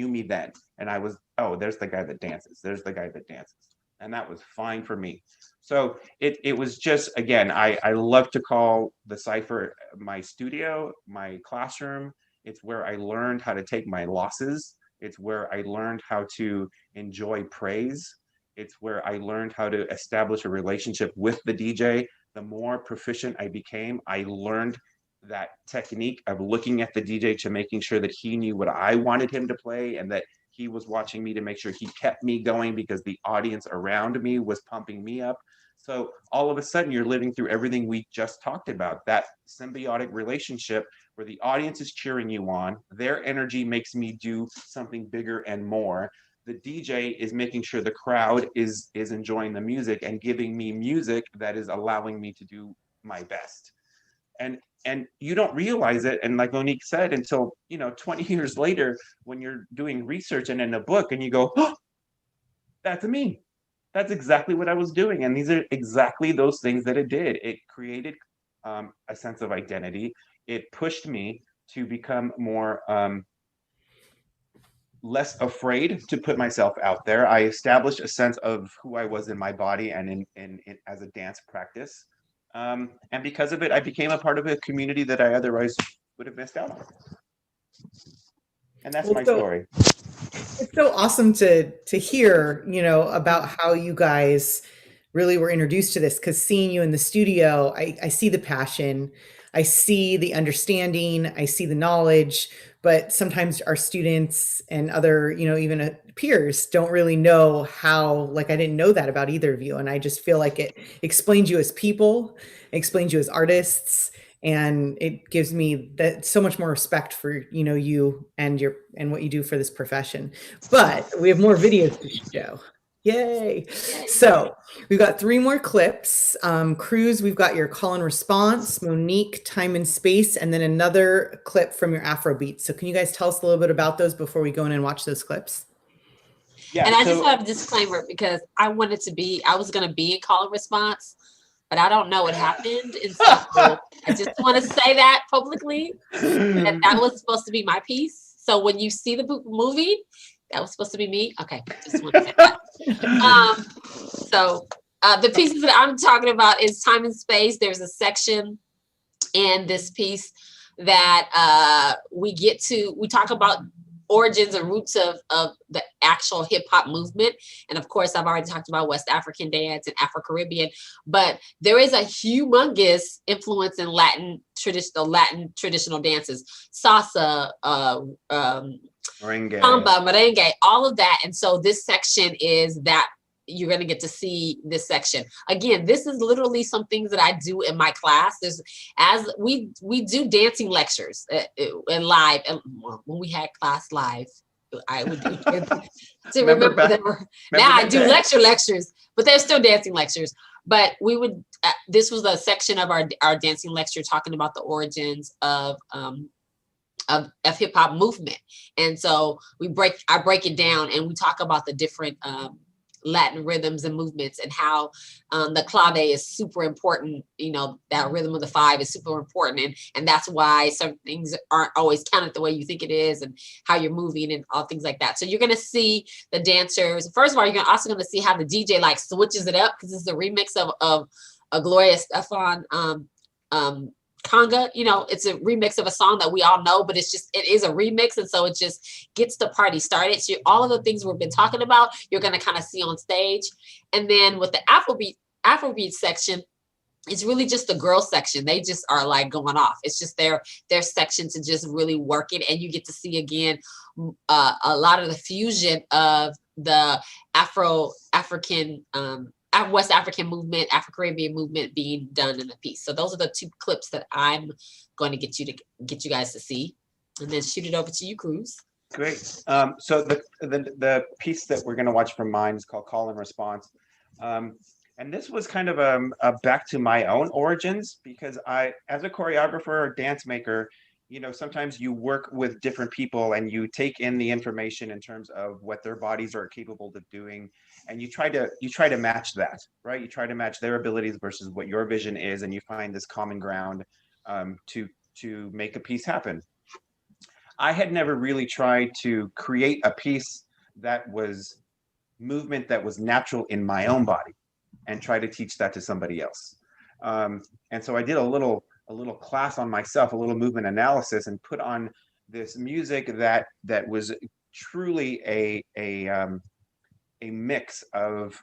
me then. And I was, oh, there's the guy that dances. There's the guy that dances. And that was fine for me. So it was just, again, I love to call the cypher my studio, my classroom. It's where I learned how to take my losses. It's where I learned how to enjoy praise. It's where I learned how to establish a relationship with the DJ. The more proficient I became, I learned that technique of looking at the DJ to making sure that he knew what I wanted him to play and that he was watching me to make sure he kept me going because the audience around me was pumping me up. So all of a sudden you're living through everything we just talked about, that symbiotic relationship where the audience is cheering you on, their energy makes me do something bigger and more. The DJ is making sure the crowd is enjoying the music and giving me music that is allowing me to do my best. And you don't realize it, and like Monik said, until 20 years later when you're doing research and in a book and you go, oh, that's me. That's exactly what I was doing. And these are exactly those things that it did. It created a sense of identity. It pushed me to become more less afraid to put myself out there. I established a sense of who I was in my body and in as a dance practice. And because of it, I became a part of a community that I otherwise would have missed out on. And that's my story. It's so awesome to hear, about how you guys really were introduced to this, because seeing you in the studio, I see the passion, I see the understanding, I see the knowledge, but sometimes our students and other, even peers don't really know how, like, I didn't know that about either of you. And I just feel like it explains you as people, explains you as artists, and it gives me that so much more respect for you and what you do for this profession. But we have more videos to show. Yay. So we've got 3 more clips. Cruz, we've got your call and response, Monik, time and space, and then another clip from your Afrobeat. So can you guys tell us a little bit about those before we go in and watch those clips? Yeah, and I just have a disclaimer because I was going to be in call and response, but I don't know what happened. And so I just want to say that publicly, that was supposed to be my piece. So when you see the movie, that was supposed to be me. Okay, just want to say that. The pieces that I'm talking about is time and space. There's a section in this piece that we talk about origins and roots of the actual hip hop movement. And of course, I've already talked about West African dance and Afro-Caribbean, but there is a humongous influence in Latin traditional dances, salsa, merengue, samba, merengue, all of that. And so this section is that you're going to get to see this section. Again, this is literally some things that I do in my class. As we do dancing lectures and live, and when we had class live, I would do to remember them. Now I do lectures, but they're still dancing lectures. But we would. This was a section of our dancing lecture talking about the origins of hip hop movement, and so I break it down, and we talk about the different Latin rhythms and movements and how the clave is super important. That rhythm of the 5 is super important, and that's why some things aren't always counted the way you think it is, and how you're moving and all things like that. So you're going to see the dancers. First of all, you're also going to see how the DJ switches it up, because it's a remix of a Gloria Estefan conga. It's a remix of a song that we all know, but it is a remix, and so it just gets the party started. So all of the things we've been talking about, you're going to kind of see on stage. And then with the Afrobeat section, it's really just the girl section. They just are like going off. It's just their section to just really work it. And you get to see again, a lot of the fusion of the African, West African movement, Afro-Caribbean movement being done in the piece. So those are the 2 clips that I'm going to get you guys to see, and then shoot it over to you, Cruz. Great. So the piece that we're going to watch from mine is called Call and Response. And this was kind of a back to my own origins, because I, as a choreographer or dance maker, you know, sometimes you work with different people and you take in the information in terms of what their bodies are capable of doing, and you try to match that, right? You try to match their abilities versus what your vision is, and you find this common ground to make a piece happen. I had never really tried to create a piece that was movement that was natural in my own body and try to teach that to somebody else. And so I did a little class on myself, a little movement analysis, and put on this music that was truly a mix of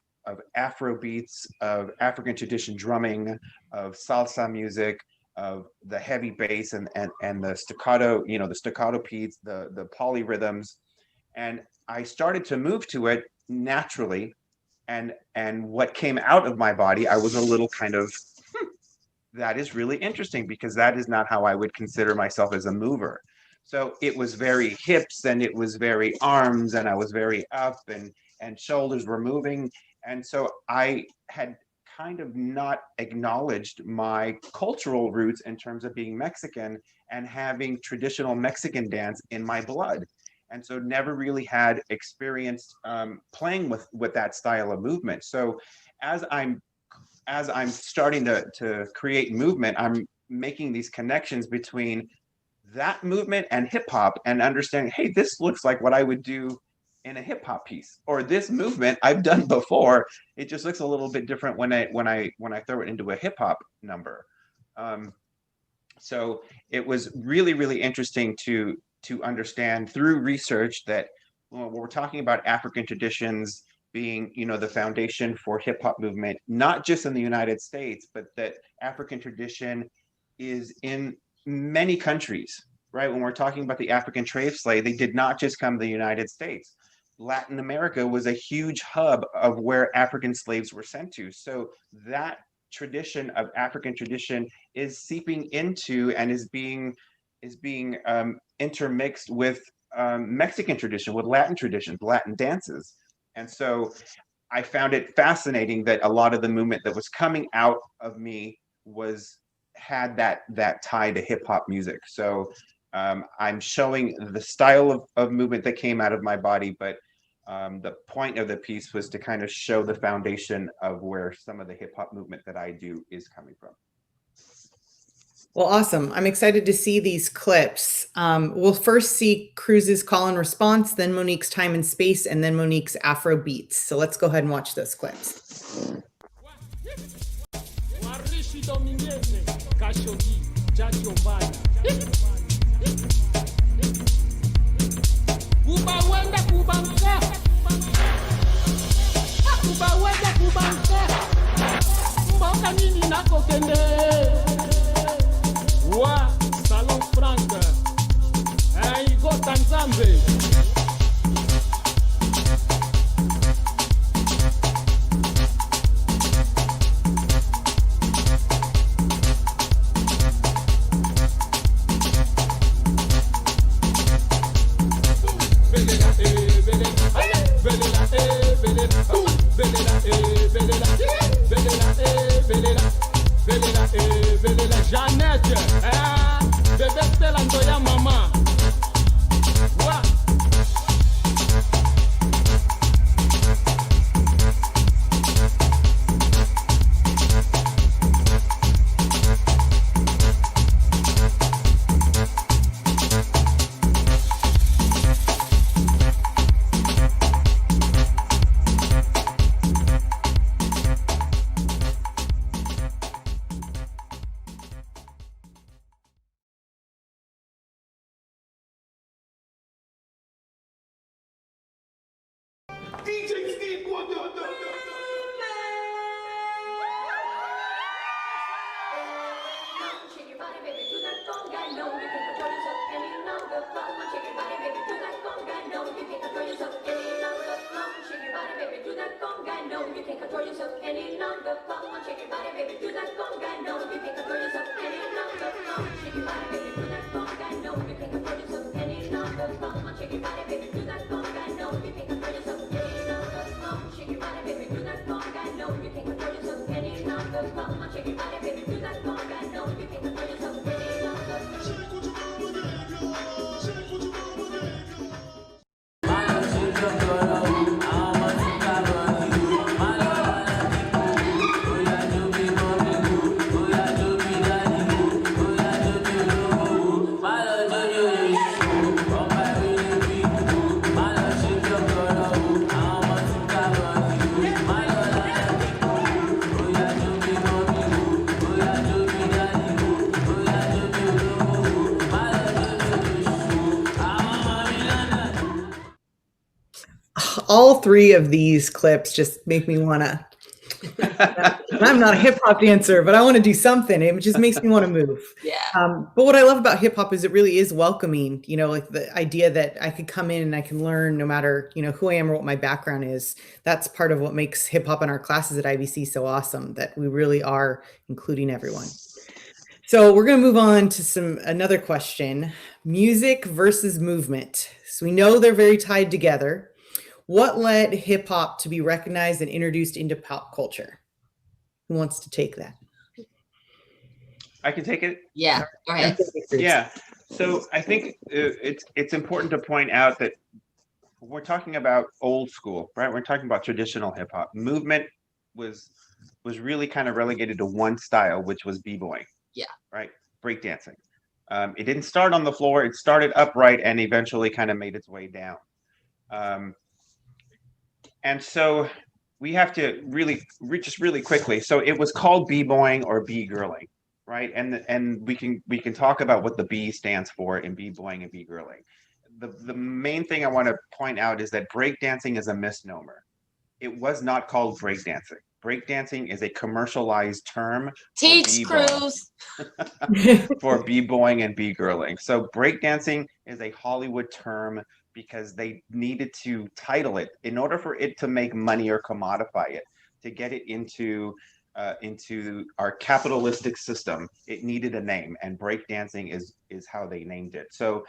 Afro beats, of African tradition drumming, of salsa music, of the heavy bass and the staccato, you know, the staccato beats, the polyrhythms. And I started to move to it naturally. And what came out of my body, I was a little kind of, that is really interesting, because that is not how I would consider myself as a mover. So it was very hips, and it was very arms, and I was very up, and shoulders were moving. And so I had kind of not acknowledged my cultural roots in terms of being Mexican and having traditional Mexican dance in my blood. And so never really had experienced playing with that style of movement. So as I'm starting to create movement, I'm making these connections between that movement and hip hop, and understanding, hey, this looks like what I would do in a hip hop piece, or this movement I've done before. It just looks a little bit different when I throw it into a hip hop number. So it was really, really interesting to understand through research that when we're talking about African traditions being, you know, the foundation for hip hop movement, not just in the United States, but that African tradition is in many countries, right? When we're talking about the African slave, they did not just come to the United States. Latin America was a huge hub of where African slaves were sent to. So that tradition of African tradition is seeping into and is being intermixed with Mexican tradition, with Latin traditions, Latin dances. And so I found it fascinating that a lot of the movement that was coming out of me had that tie to hip hop music. So I'm showing the style of movement that came out of my body, but the point of the piece was to kind of show the foundation of where some of the hip hop movement that I do is coming from. Well, awesome. I'm excited to see these clips. We'll first see Cruz's call and response, then Monik's time and space, and then Monik's Afro beats. So let's go ahead and watch those clips. Wa Salon Frank, Igo Tanzambe. Janete, bebê Stella Ndoya mama. you can't control yourself any longer. Come on, shake your body, baby, do that conga. No, you can't control yourself any longer. Come on, shake your body, baby, do that conga. No, you can't control yourself any longer. Come on, shake your body, baby, do that conga. No, you can't control yourself any longer. Come on, shake your body, baby, do that conga. No, you can't control yourself any longer. Come on, shake your body, baby, do that conga. No, you can't control yourself any longer. Shake what you want, shake what you All three of these clips just make me want to. I'm not a hip hop dancer, but I want to do something. It just makes me want to move. Yeah. But what I love about hip hop is it really is welcoming, you know, like the idea that I could come in and I can learn no matter, you know, who I am or what my background is. That's part of what makes hip hop in our classes at IVC so awesome, that we really are including everyone. So we're going to move on to another question: music versus movement. So we know they're very tied together. What led hip hop to be recognized and introduced into pop culture? Who wants to take that? I can take it. Yeah. Go ahead. Yeah. So I think it's important to point out that we're talking about old school, right? We're talking about traditional hip hop. Movement was really kind of relegated to one style, which was b-boying. Yeah. Right. Breakdancing. It didn't start on the floor. It started upright and eventually kind of made its way down. And so we have to just really quickly. So it was called b-boying or b-girling, right? And we can talk about what the B stands for in b-boying and b-girling. The main thing I want to point out is that breakdancing is a misnomer. It was not called breakdancing. Breakdancing is a commercialized term. Teach, Cruz. For b-boying and b-girling. So breakdancing is a Hollywood term because they needed to title it in order for it to make money or commodify it, to get it into our capitalistic system. It needed a name, and breakdancing is how they named it. So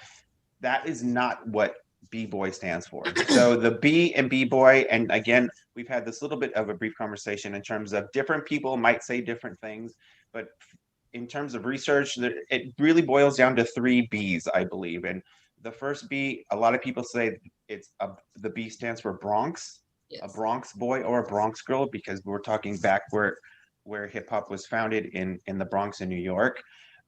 that is not what b-boy stands for. So the B and b-boy, and again, we've had this little bit of a brief conversation in terms of different people might say different things, but in terms of research, it really boils down to 3 B's, I believe. And the first B, a lot of people say the B stands for Bronx, yes. A Bronx boy or a Bronx girl, because we're talking back where hip hop was founded in the Bronx in New York.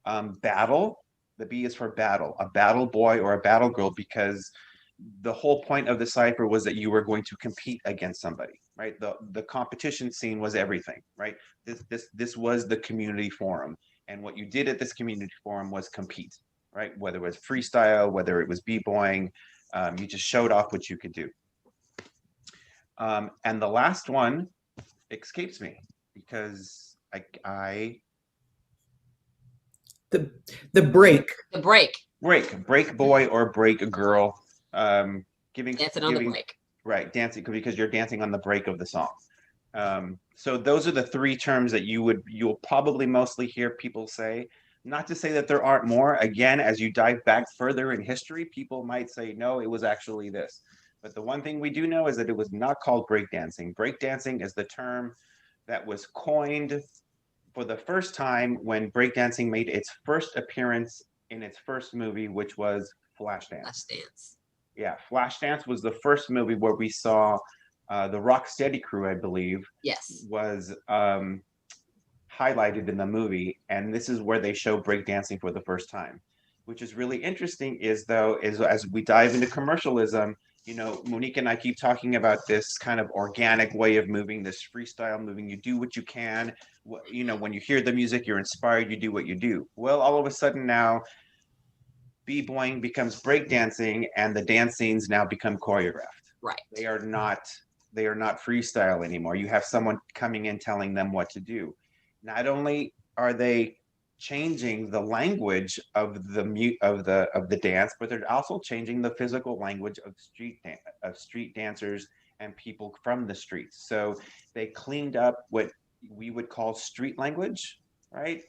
Battle, the B is for battle, a battle boy or a battle girl, because the whole point of the cypher was that you were going to compete against somebody, right? The competition scene was everything, right? This was the community forum. And what you did at this community forum was compete, right? Whether it was freestyle, whether it was b-boying, you just showed off what you could do. And the last one escapes me because the break. The break. Break boy or break girl. Dancing on the break. Right, dancing because you're dancing on the break of the song. So those are the 3 terms that you'll probably mostly hear people say. Not to say that there aren't more. Again, as you dive back further in history, people might say, no, it was actually this. But the one thing we do know is that it was not called breakdancing. Breakdancing is the term that was coined for the first time when breakdancing made its first appearance in its first movie, which was Flashdance. Flashdance. Yeah, Flashdance was the first movie where we saw the Rocksteady crew, I believe, yes, was highlighted in the movie, and this is where they show breakdancing for the first time. Which is really interesting is as we dive into commercialism, you know, Monik and I keep talking about this kind of organic way of moving, this freestyle moving. You do what you can. You know, when you hear the music, you're inspired, you do what you do. Well, all of a sudden now, b-boying becomes breakdancing, and the dance scenes now become choreographed. Right. They are not freestyle anymore. You have someone coming in telling them what to do. Not only are they changing the language of the dance, but they're also changing the physical language of street dancers and people from the streets. So they cleaned up what we would call street language, right?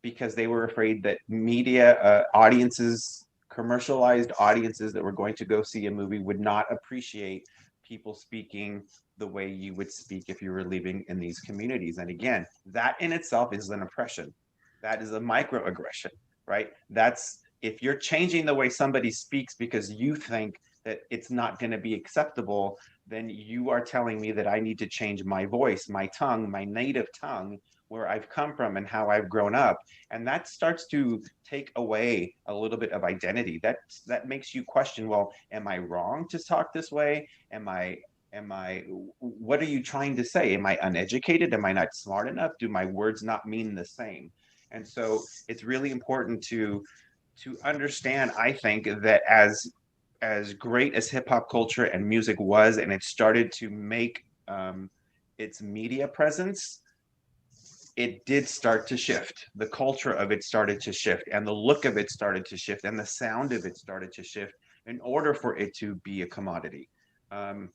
Because they were afraid that media audiences, commercialized audiences that were going to go see a movie would not appreciate people speaking the way you would speak if you were living in these communities. And again, that in itself is an oppression. That is a microaggression, right? That's if you're changing the way somebody speaks because you think that it's not going to be acceptable, then you are telling me that I need to change my voice, my tongue, my native tongue, where I've come from and how I've grown up. And that starts to take away a little bit of identity. That makes you question, well, am I wrong to talk this way? What are you trying to say? Am I uneducated? Am I not smart enough? Do my words not mean the same? And so it's really important to understand, I think, that as great as hip hop culture and music was, and it started to make its media presence, it did start to shift. The culture of it started to shift, and the look of it started to shift, and the sound of it started to shift in order for it to be a commodity. And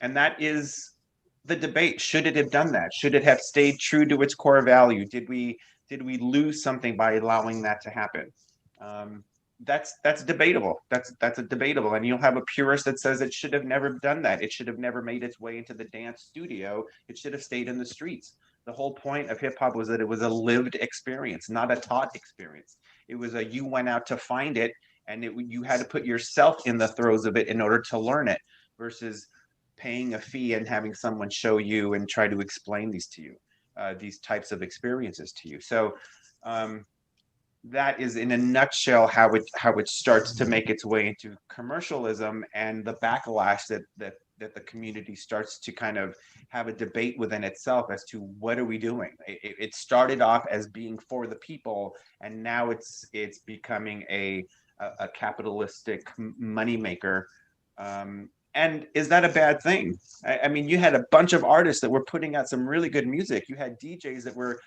that is the debate. Should it have done that? Should it have stayed true to its core value? Did we lose something by allowing that to happen? That's debatable. That's a debatable. And you'll have a purist that says it should have never done that. It should have never made its way into the dance studio. It should have stayed in the streets. The whole point of hip hop was that it was a lived experience, not a taught experience. It was you went out to find it, and you had to put yourself in the throes of it in order to learn it, versus paying a fee and having someone show you and try to explain these to you, these types of experiences to you. So that is in a nutshell how it starts to make its way into commercialism, and the backlash that the community starts to kind of have a debate within itself as to what are we doing. It started off as being for the people, and now it's becoming a capitalistic moneymaker. And is that a bad thing? I mean, you had a bunch of artists that were putting out some really good music. You had DJs that were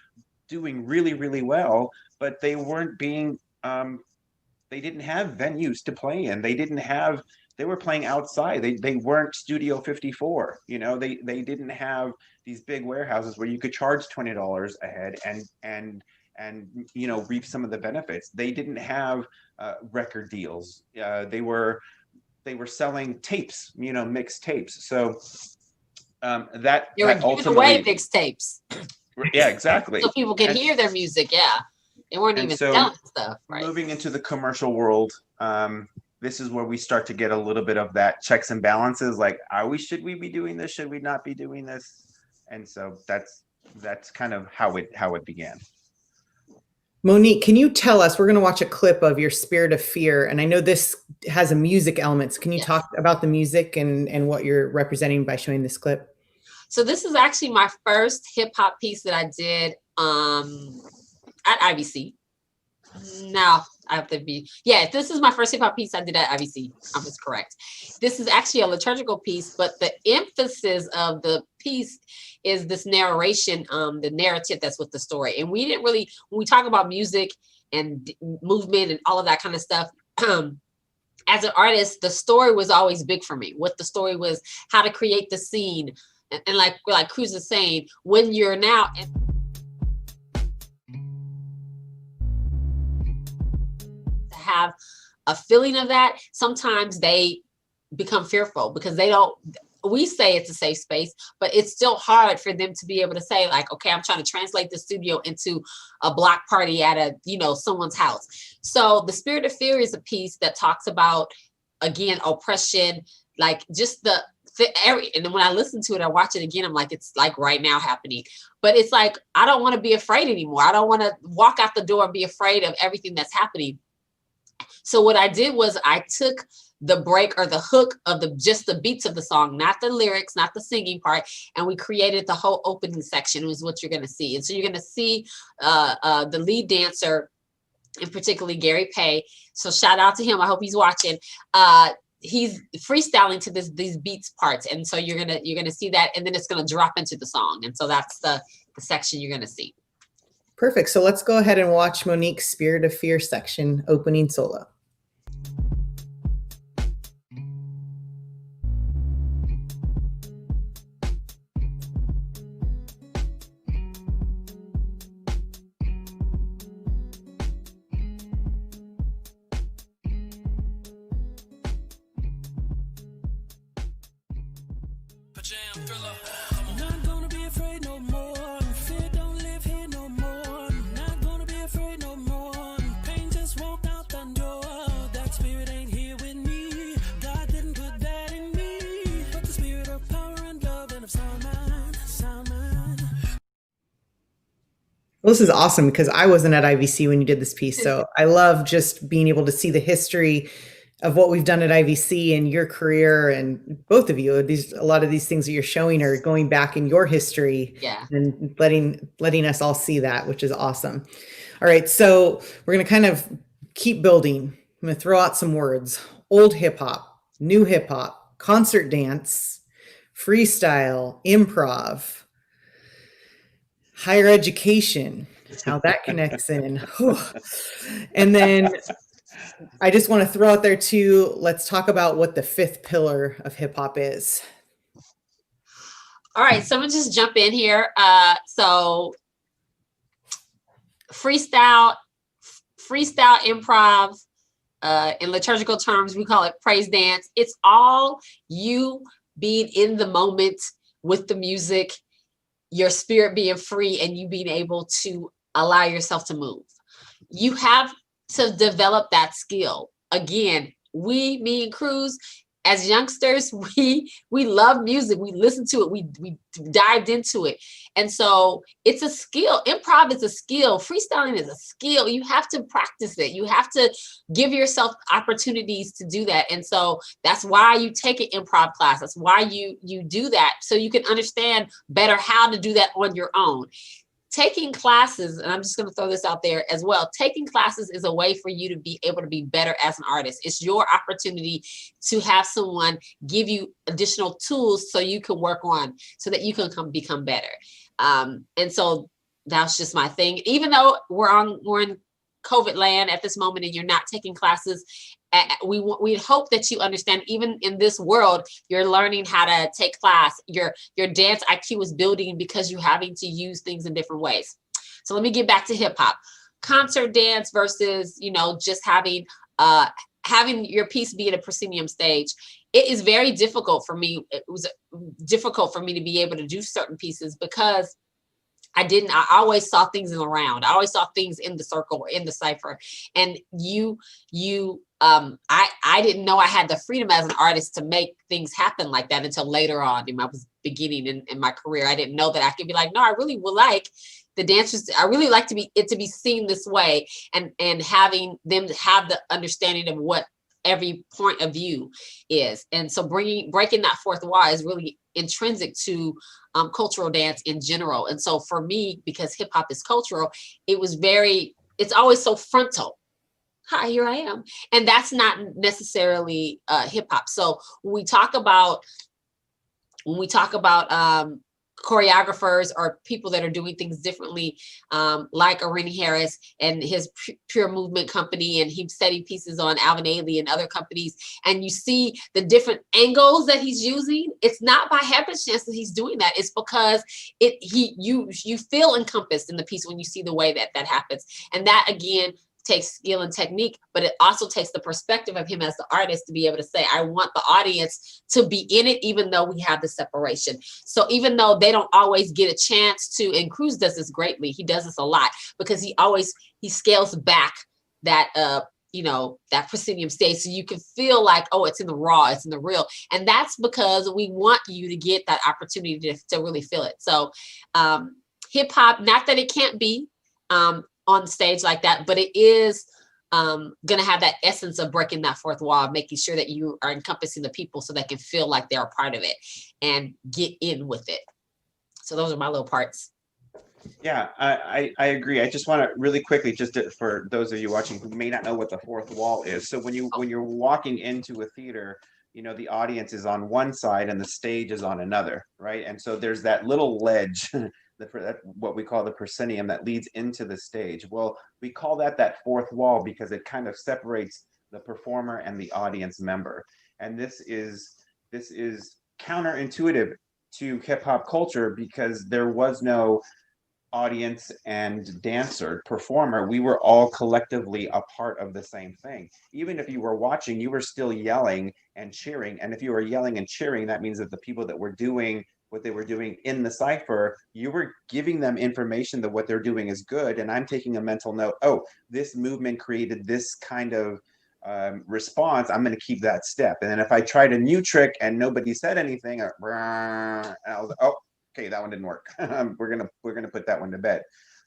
doing really, really well, but they weren't being, they didn't have venues to play in. They were playing outside. They weren't Studio 54. They didn't have these big warehouses where you could charge $20 a head and reap some of the benefits. They didn't have record deals. They were selling tapes, mixed tapes. So that They were that giving ultimately away mixtapes yeah, exactly. so people can hear their music. Yeah, they weren't even so selling stuff. Right. Moving into the commercial world, this is where we start to get a little bit of that checks and balances. Like, should we be doing this? Should we not be doing this? And so that's kind of how it began. Monik, can you tell us, we're going to watch a clip of your Spirit of Fear, and I know this has a music element. So can you talk about the music and what you're representing by showing this clip? So this is actually my first hip hop piece that I did at IVC. No, I have to be, this is my first hip hop piece I did at IVC. I was correct. This is actually a liturgical piece, but the emphasis of the piece is this narration, the narrative that's with the story. And we didn't really, when we talk about music and movement and all of that kind of stuff, as an artist, the story was always big for me. What the story was, how to create the scene. And like Cruz is saying, when you're now to have a feeling of that, sometimes they become fearful because we say it's a safe space, but it's still hard for them to be able to say, like, okay, I'm trying to translate the studio into a block party at someone's house. So the Spirit of Fear is a piece that talks about, again, oppression, like just and then when I listen to it, I watch it again, I'm like, it's like right now happening. But it's like, I don't want to be afraid anymore. I don't want to walk out the door and be afraid of everything that's happening. So what I did was I took the break or the hook of just the beats of the song, not the lyrics, not the singing part, and we created the whole opening section, is what you're going to see. And so you're going to see the lead dancer, and particularly Gary Pay. So shout out to him. I hope he's watching. He's freestyling to these beats parts, and so you're gonna see that, and then it's gonna drop into the song, and so that's the section you're gonna see. Perfect. So let's go ahead and watch Monik's Spirit of Fear section, opening solo. Not gonna be afraid no more. Fear don't live here no more. Not gonna be afraid no more. Pain just walked out the door. That spirit ain't here with me. God didn't put that in me. But the spirit of power and love and of sound mind, sound mind. Well, this is awesome because I wasn't at IVC when you did this piece. So I love just being able to see the history of what we've done at IVC and your career, and both of you. A lot of these things that you're showing are going back in your history, Yeah. and letting us all see that, which is awesome. All right, so we're going to kind of keep building. I'm going to throw out some words: old hip hop, new hip hop, concert dance, freestyle, improv, higher education, how that connects in. Whew. And then I just want to throw out there too, let's talk about what the fifth pillar of hip hop is. All right, so I'm gonna just jump in here. So freestyle, improv, in liturgical terms, we call it praise dance. It's all you being in the moment with the music, your spirit being free, and you being able to allow yourself to move. You have to develop that skill. Again, me and Cruz, as youngsters, we love music. We listen to it. We dived into it. And so it's a skill. Improv is a skill. Freestyling is a skill. You have to practice it. You have to give yourself opportunities to do that. And so that's why you take an improv class. That's why you do that, so you can understand better how to do that on your own. Taking classes, and I'm just going to throw this out there as well, taking classes is a way for you to be able to be better as an artist. It's your opportunity to have someone give you additional tools so you can work on, so that you can become better. And so that's just my thing. Even though we're in COVID land at this moment and you're not taking classes, we hope that you understand, even in this world, you're learning how to take class. Your dance IQ is building because you're having to use things in different ways. So let me get back to hip hop. Concert dance versus, just having your piece be at a proscenium stage. It is very difficult for me. It was difficult for me to be able to do certain pieces because I always saw things in the round. I always saw things in the circle or in the cipher. And I didn't know I had the freedom as an artist to make things happen like that until later on. I was beginning in my career. I didn't know that I could be like, no, I really would like the dancers. I really like to be seen this way, and having them have the understanding of what every point of view is. And so breaking that fourth wall is really intrinsic to cultural dance in general. And so for me, because hip hop is cultural, it's always so frontal. Hi, here I am. And that's not necessarily hip hop. So when we talk about choreographers or people that are doing things differently, like Irvine Harris and his Pure Movement company, and he's setting pieces on Alvin Ailey and other companies, and you see the different angles that he's using. It's not by happenstance that he's doing that. It's because you feel encompassed in the piece when you see the way that happens. And that, again, takes skill and technique, but it also takes the perspective of him as the artist to be able to say, I want the audience to be in it, even though we have the separation. So even though they don't always get a chance to, and Cruz does this greatly, he does this a lot, because he scales back that, that proscenium stage, so you can feel like, oh, it's in the raw, it's in the real. And that's because we want you to get that opportunity to really feel it. So hip hop, not that it can't be, on stage like that, but it is going to have that essence of breaking that fourth wall, making sure that you are encompassing the people so they can feel like they're a part of it and get in with it. So those are my little parts. Yeah, I agree. I just want to really quickly, for those of you watching who may not know what the fourth wall is. So when you're walking into a theater, the audience is on one side and the stage is on another, right? And so there's that little ledge, what we call the proscenium, that leads into the stage. Well, we call that fourth wall because it kind of separates the performer and the audience member. And this is counterintuitive to hip hop culture, because there was no audience and dancer, performer, we were all collectively a part of the same thing. Even if you were watching, you were still yelling and cheering. And if you were yelling and cheering, that means that the people that were doing what they were doing in the cipher, you were giving them information that what they're doing is good. And I'm taking a mental note, oh, this movement created this kind of response, I'm going to keep that step. And then if I tried a new trick and nobody said anything, and I was like, oh, okay, that one didn't work. we're gonna put that one to bed.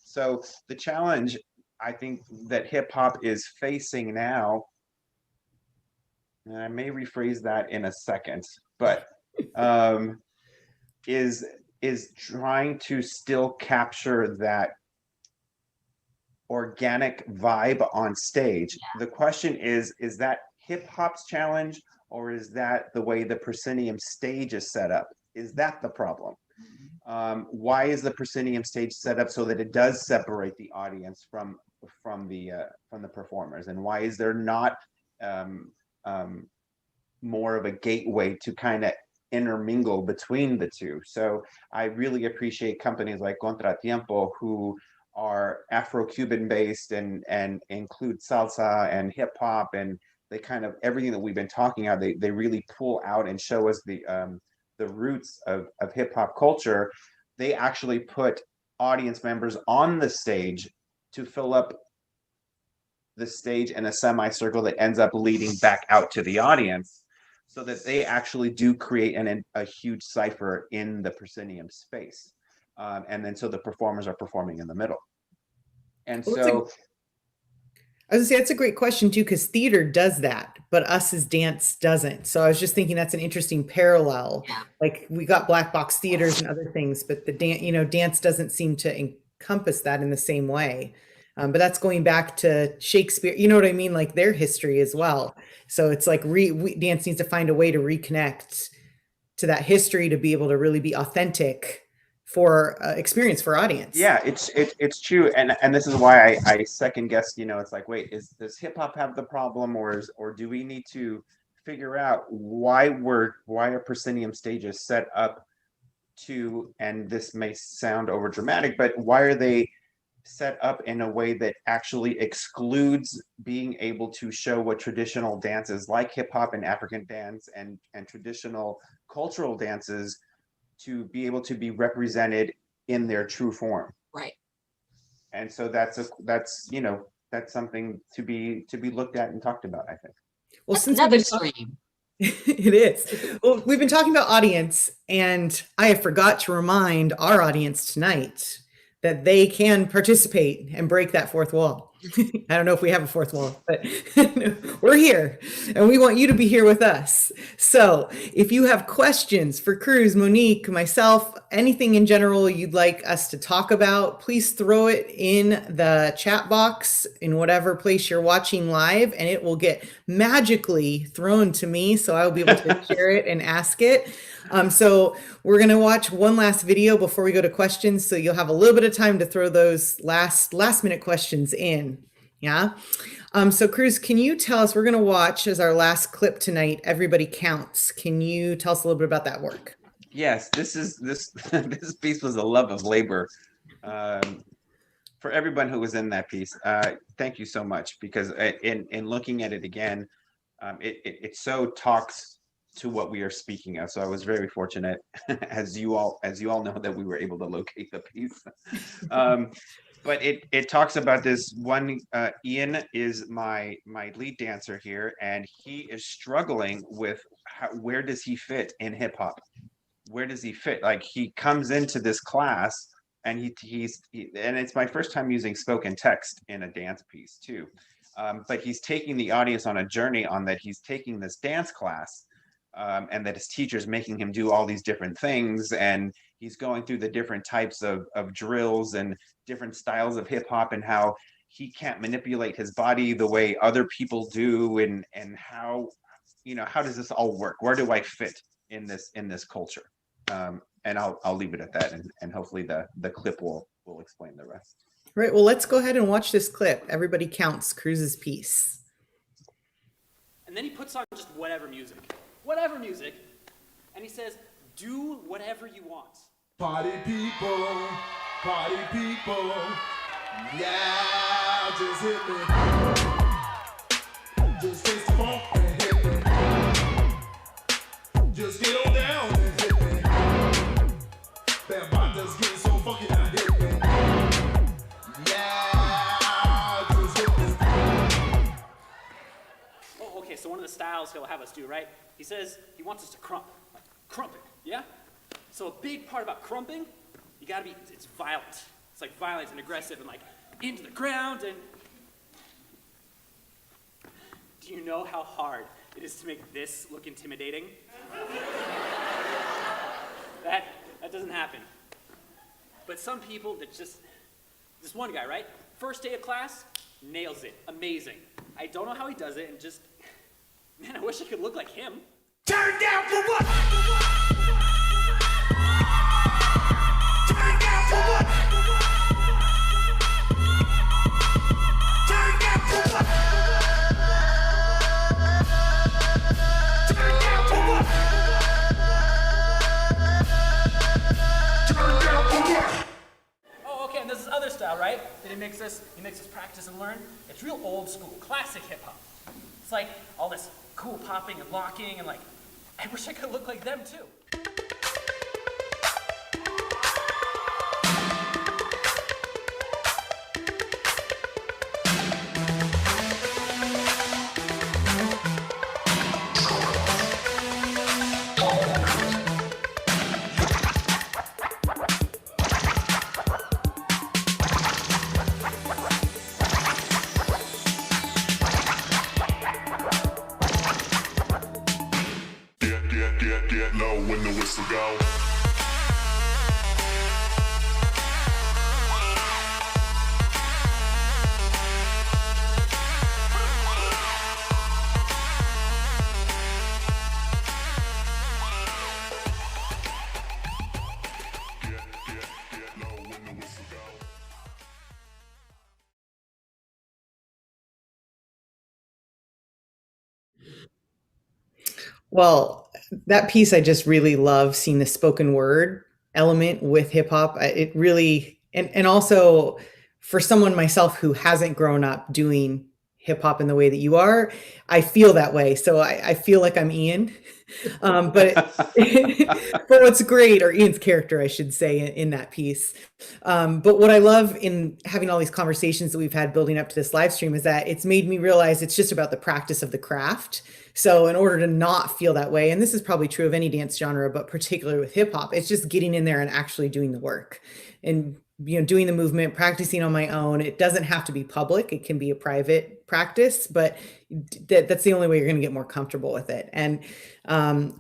So the challenge I think that hip hop is facing now, and I may rephrase that in a second, but is trying to still capture that organic vibe on stage. The question is that hip hop's challenge, or is that the way the proscenium stage is set up? Is that the problem? Why is the proscenium stage set up so that it does separate the audience from the performers? And why is there not more of a gateway to kind of intermingle between the two? So I really appreciate companies like Contratiempo, who are Afro-Cuban based and include salsa and hip hop, and they kind of everything that we've been talking about, they really pull out and show us the roots of hip hop culture. They actually put audience members on the stage to fill up the stage in a semicircle that ends up leading back out to the audience, so that they actually do create a huge cipher in the proscenium space. And then so the performers are performing in the middle. And Well, so I was gonna say that's a great question too, because theater does that, but us as dance doesn't. So I was just thinking that's an interesting parallel. Yeah. Like we got black box theaters and other things, but the dance doesn't seem to encompass that in the same way. But that's going back to Shakespeare. You know what I mean? Like their history as well. So it's like dance needs to find a way to reconnect to that history to be able to really be authentic for experience for audience. yeah, it's true, and this is why I second guessed. It's like, wait, does hip hop have the problem, or do we need to figure out why are proscenium stages set up to, and this may sound over dramatic, but why are they set up in a way that actually excludes being able to show what traditional dances like hip hop and African dance and traditional cultural dances to be able to be represented in their true form. Right. And so that's something to be looked at and talked about, I think. Well, That's since another stream. it is. Well, we've been talking about audience, and I forgot to remind our audience tonight that they can participate and break that fourth wall. I don't know if we have a fourth wall, but we're here and we want you to be here with us. So if you have questions for Cruz, Monik, myself, anything in general you'd like us to talk about, please throw it in the chat box in whatever place you're watching live, and it will get magically thrown to me. So I'll be able to share it and ask it. So we're going to watch one last video before we go to questions. So you'll have a little bit of time to throw those last minute questions in. Yeah. So Cruz, can you tell us, we're going to watch as our last clip tonight, Everybody Counts. Can you tell us a little bit about that work? Yes, this piece was a love of labor for everyone who was in that piece. Thank you so much, because in looking at it again, it so talks to what we are speaking of. So I was very fortunate, as you all know, that we were able to locate the piece. But it talks about this one. Ian is my lead dancer here, and he is struggling with where does he fit in hip hop? Where does he fit? Like, he comes into this class, and and it's my first time using spoken text in a dance piece too. But he's taking the audience on a journey on that. He's taking this dance class. And that his teacher's making him do all these different things, and he's going through the different types of drills and different styles of hip hop, and how he can't manipulate his body the way other people do, and how does this all work? Where do I fit in this culture? And I'll leave it at that, and hopefully the clip will explain the rest. Right. Well, let's go ahead and watch this clip. Everybody Counts, Cruz's piece. And then he puts on just whatever music, and he says, do whatever you want. Party people, Party people, yeah, just hit me. Just taste the funk and hit me. Just get on down and hit me. That bonda's getting so funky now, hit me. Yeah, just hit me. Oh, okay, so one of the styles he'll have us do, right? He says he wants us to crump, like crumping, yeah? So a big part about crumping, you gotta be, it's violent. It's like violent and aggressive and like into the ground and... Do you know how hard it is to make this look intimidating? That doesn't happen. But some people that just, this one guy, right? First day of class, nails it, amazing. I don't know how he does it and just, man, I wish I could look like him. Turn down for what? Turn down for what? Turn down for what? Turn down for what? Turn down for what? Oh, okay, and there's this other style, right? That he makes us practice and learn. It's real old school, classic hip hop. It's like all this cool popping and locking and like, I wish I could look like them too. Get low when the whistle go. Get low when the whistle go. Well, that piece, I just really love seeing the spoken word element with hip hop. It really, and also for someone myself who hasn't grown up doing hip hop in the way that you are, I feel that way. So I feel like I'm Ian. But but what's great, or Ian's character, I should say, in that piece. But what I love in having all these conversations that we've had building up to this live stream is that it's made me realize it's just about the practice of the craft. So in order to not feel that way, and this is probably true of any dance genre, but particularly with hip hop, it's just getting in there and actually doing the work and doing the movement, practicing on my own. It doesn't have to be public. It can be a private practice, but that's the only way you're going to get more comfortable with it. And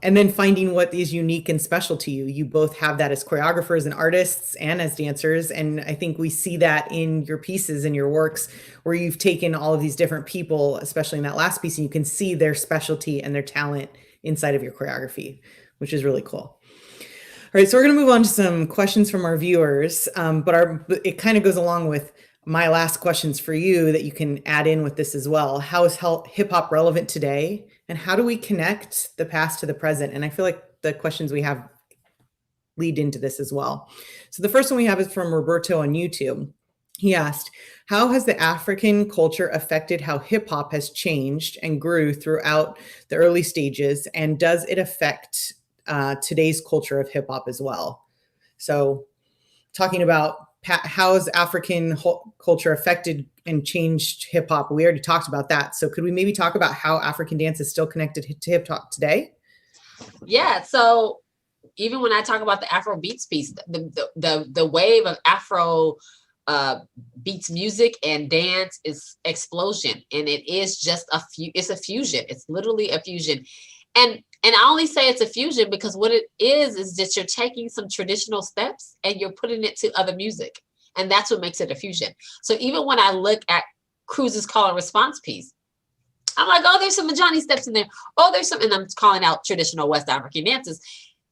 then finding what is unique and special to you. You both have that as choreographers and artists and as dancers. And I think we see that in your pieces and your works where you've taken all of these different people, especially in that last piece, and you can see their specialty and their talent inside of your choreography, which is really cool. All right, so we're going to move on to some questions from our viewers, but it kind of goes along with my last questions for you that you can add in with this as well. How is hip hop relevant today, and how do we connect the past to the present? And I feel like the questions we have lead into this as well. So the first one we have is from Roberto on YouTube. He asked, how has the African culture affected how hip hop has changed and grew throughout the early stages, and does it affect today's culture of hip hop as well? So talking about how has African culture affected and changed hip hop? We already talked about that. So could we maybe talk about how African dance is still connected to hip hop today? Yeah. So even when I talk about the Afro beats piece, the wave of Afro beats music and dance is explosion. And it is just it's a fusion. It's literally a fusion. And I only say it's a fusion because what it is that you're taking some traditional steps and you're putting it to other music. And that's what makes it a fusion. So even when I look at Cruz's call and response piece, I'm like, oh, there's some Majani steps in there. Oh, there's some, and I'm calling out traditional West African dances.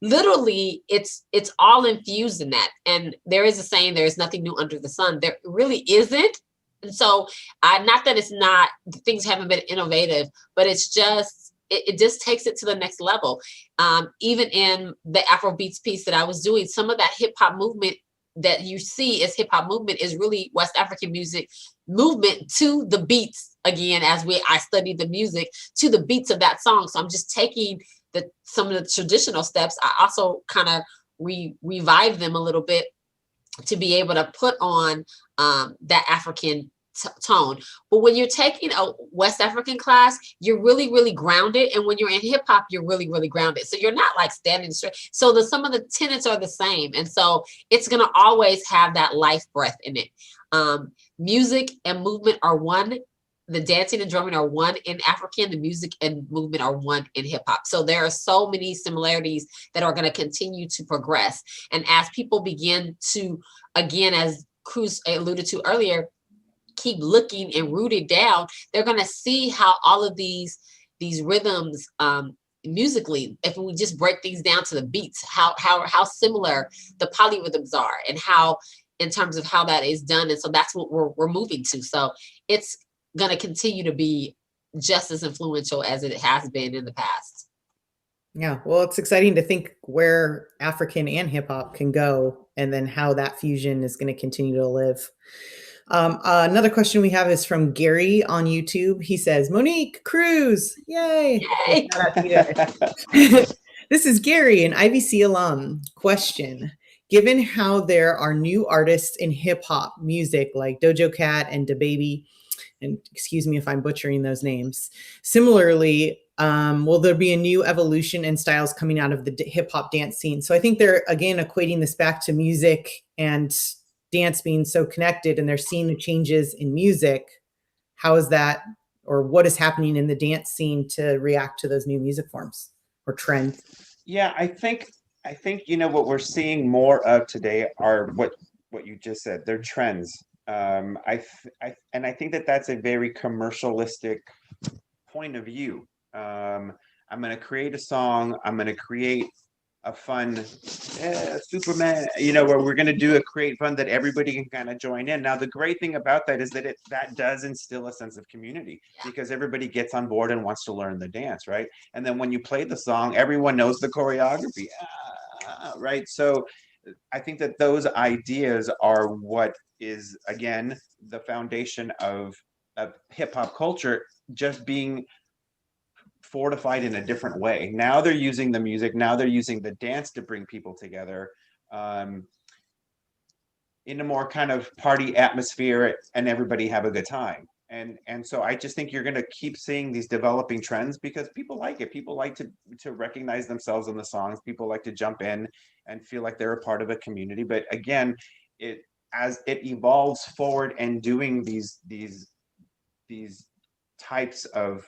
Literally, it's all infused in that. And there is a saying, there is nothing new under the sun. There really isn't. And so not that it's not, things haven't been innovative, but it's just, it just takes it to the next level. Even in the Afro beats piece that I was doing, some of that hip hop movement that you see as hip hop movement is really West African music movement to the beats. Again, I studied the music to the beats of that song. So I'm just taking some of the traditional steps. I also kind of revive them a little bit to be able to put on that African tone. But when you're taking a West African class, you're really, really grounded. And when you're in hip hop, you're really, really grounded. So you're not like standing straight. So some of the tenets are the same. And so it's going to always have that life breath in it. Music and movement are one. The dancing and drumming are one in African, the music and movement are one in hip hop. So there are so many similarities that are going to continue to progress. And as people begin to, again, as Cruz alluded to earlier, keep looking and rooted down, they're going to see how all of these rhythms musically, if we just break things down to the beats, how similar the polyrhythms are and how, in terms of how that is done. And so that's what we're moving to. So it's going to continue to be just as influential as it has been in the past. Yeah, well, it's exciting to think where African and hip hop can go, and then how that fusion is going to continue to live. Another question we have is from Gary on YouTube. He says, Monik, Cruz, yay! Yay. Shout out to you guys. This is Gary, an IVC alum. Question: given how there are new artists in hip hop music like Dojo Cat and DaBaby, and excuse me if I'm butchering those names. Similarly, will there be a new evolution in styles coming out of the hip hop dance scene? So I think they're, again, equating this back to music and dance being so connected, and they're seeing the changes in music. How is that, or what is happening in the dance scene to react to those new music forms or trends? Yeah, I think what we're seeing more of today are what you just said. They're trends. I think that that's a very commercialistic point of view. I'm going to create a song. I'm going to create a fun Superman, where we're going to create fun that everybody can kind of join in. Now, the great thing about that is that that does instill a sense of community, because everybody gets on board and wants to learn the dance, right? And then when you play the song, everyone knows the choreography, right? So I think that those ideas are what is, again, the foundation of hip hop culture, just being fortified in a different way. Now they're using the music, now they're using the dance to bring people together in a more kind of party atmosphere, and everybody have a good time. And so I just think you're going to keep seeing these developing trends, because people like it. People like to recognize themselves in the songs. People like to jump in and feel like they're a part of a community. But again, as it evolves forward and doing these types of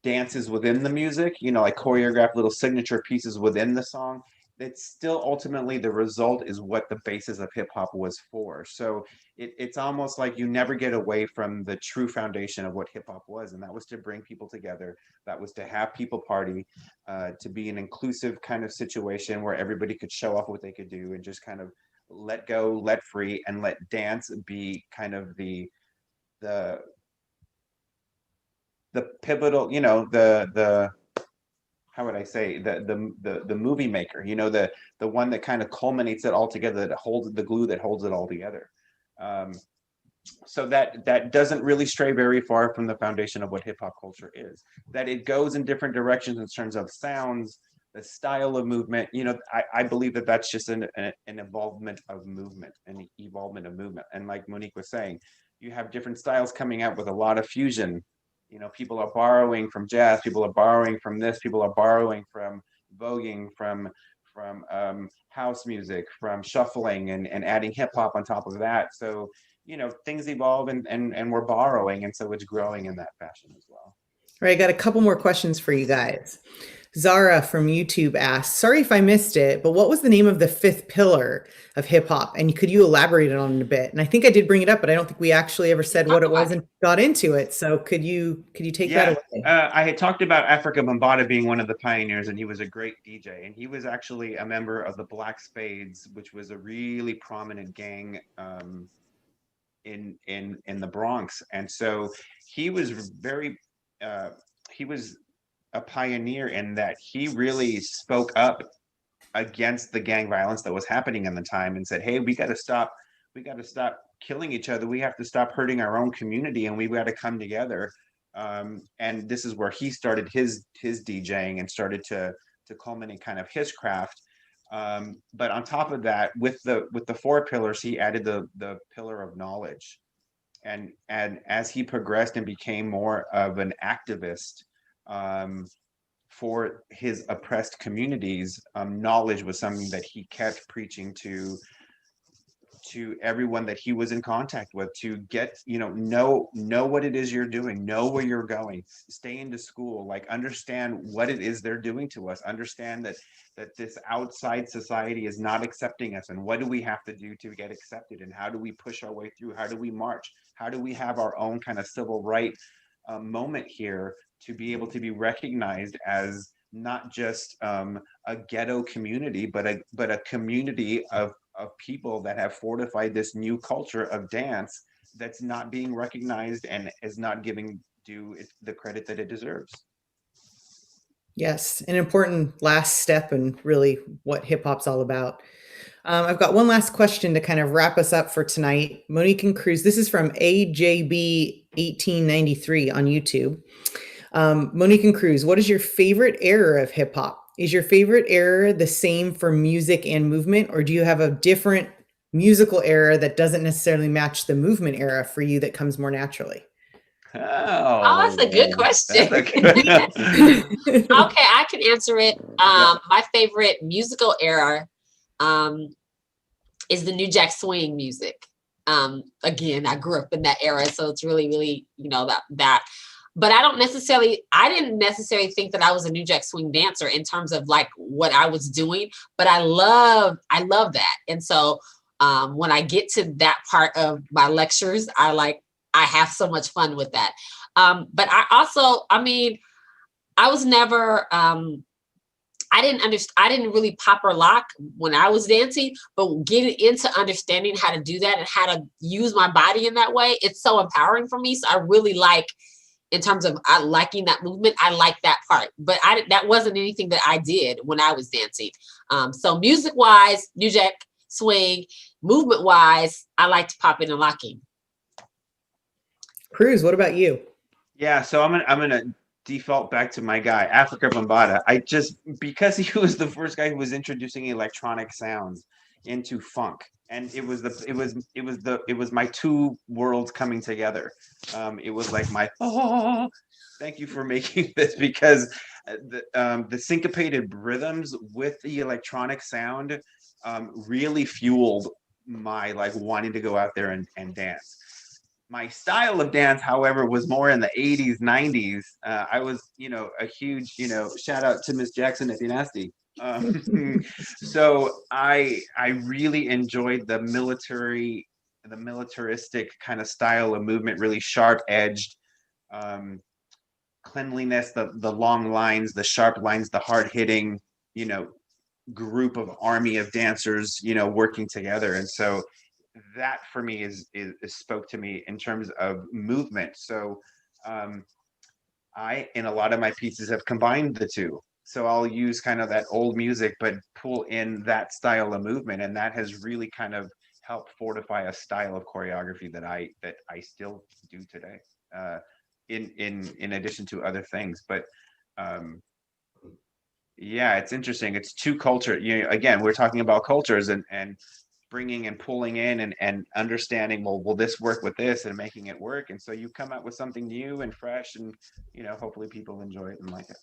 dances within the music, like choreographed little signature pieces within the song, it's still ultimately the result is what the basis of hip hop was for. So it's almost like you never get away from the true foundation of what hip hop was, and that was to bring people together. That was to have people party, to be an inclusive kind of situation where everybody could show off what they could do and just kind of let go, let free, and let dance be kind of the pivotal, the how would I say, the movie maker, the one that kind of culminates it all together, that holds the glue that holds it all together. So that doesn't really stray very far from the foundation of what hip hop culture is. That it goes in different directions in terms of sounds, the style of movement. I believe that that's just an evolvement of movement, an evolvement of movement. And like Monik was saying, you have different styles coming out with a lot of fusion. People are borrowing from jazz, people are borrowing from this, people are borrowing from voguing, from house music, from shuffling, and adding hip hop on top of that. So, things evolve, and we're borrowing, and so it's growing in that fashion as well. All right, I got a couple more questions for you guys. Zara from YouTube asked, sorry if I missed it, but what was the name of the fifth pillar of hip hop? And could you elaborate on it a bit? And I think I did bring it up, but I don't think we actually ever said what it was and got into it. So could you take that away? I had talked about Africa Bambaataa being one of the pioneers, and he was a great DJ. And he was actually a member of the Black Spades, which was a really prominent gang in the Bronx. And so he was he was a pioneer in that he really spoke up against the gang violence that was happening in the time and said, hey, we got to stop killing each other. We have to stop hurting our own community, and we've got to come together. And this is where he started his DJing and started to culminate kind of his craft. But on top of that, with the 4 pillars, he added the pillar of knowledge. And as he progressed and became more of an activist for his oppressed communities, knowledge was something that he kept preaching to everyone that he was in contact with, to get, know what it is you're doing, know where you're going, stay into school, like understand what it is they're doing to us, understand that this outside society is not accepting us, and what do we have to do to get accepted, and how do we push our way through, how do we march, how do we have our own kind of civil right moment here to be able to be recognized as not just a ghetto community, but a community of people that have fortified this new culture of dance that's not being recognized and is not giving due the credit that it deserves. Yes, an important last step and really what hip hop's all about. I've got one last question to kind of wrap us up for tonight. Monik and Cruz, this is from AJB1893 on YouTube. Monik and Cruz, what is your favorite era of hip hop? Is your favorite era the same for music and movement, or do you have a different musical era that doesn't necessarily match the movement era for you that comes more naturally? Oh, that's a good question. Okay, I can answer it. My favorite musical era is the New Jack Swing music. Again, I grew up in that era, so it's really, really, that. But I didn't necessarily think that I was a New Jack Swing dancer in terms of like what I was doing, but I love that. And so when I get to that part of my lectures, I have so much fun with that. But I also, I was never, I didn't really pop or lock when I was dancing, but getting into understanding how to do that and how to use my body in that way, it's so empowering for me. So I really like, in terms of liking that movement, I like that part, but that wasn't anything that I did when I was dancing. So music wise, New Jack Swing, movement wise, I like to pop in and locking. Cruz, what about you? Yeah, so I'm gonna default back to my guy, Africa Bambaataa. Because he was the first guy who was introducing electronic sounds into funk, and it was my 2 worlds coming together. It was like my thank you for making this, because the syncopated rhythms with the electronic sound really fueled my wanting to go out there and dance. My style of dance, however, was more in the 80s, 90s. I was, a huge, shout out to Miss Jackson at Dynasty. So I really enjoyed the militaristic kind of style of movement, really sharp edged, cleanliness, the long lines, the sharp lines, the hard hitting, group of army of dancers, working together. And so that for me is spoke to me in terms of movement. So I, in a lot of my pieces, have combined the two. So I'll use kind of that old music, but pull in that style of movement. And that has really kind of helped fortify a style of choreography that I still do today, in addition to other things. But yeah, it's interesting. It's 2 culture. Again, we're talking about cultures and bringing and pulling in and understanding, well, will this work with this, and making it work. And so you come out with something new and fresh, and hopefully people enjoy it and like it.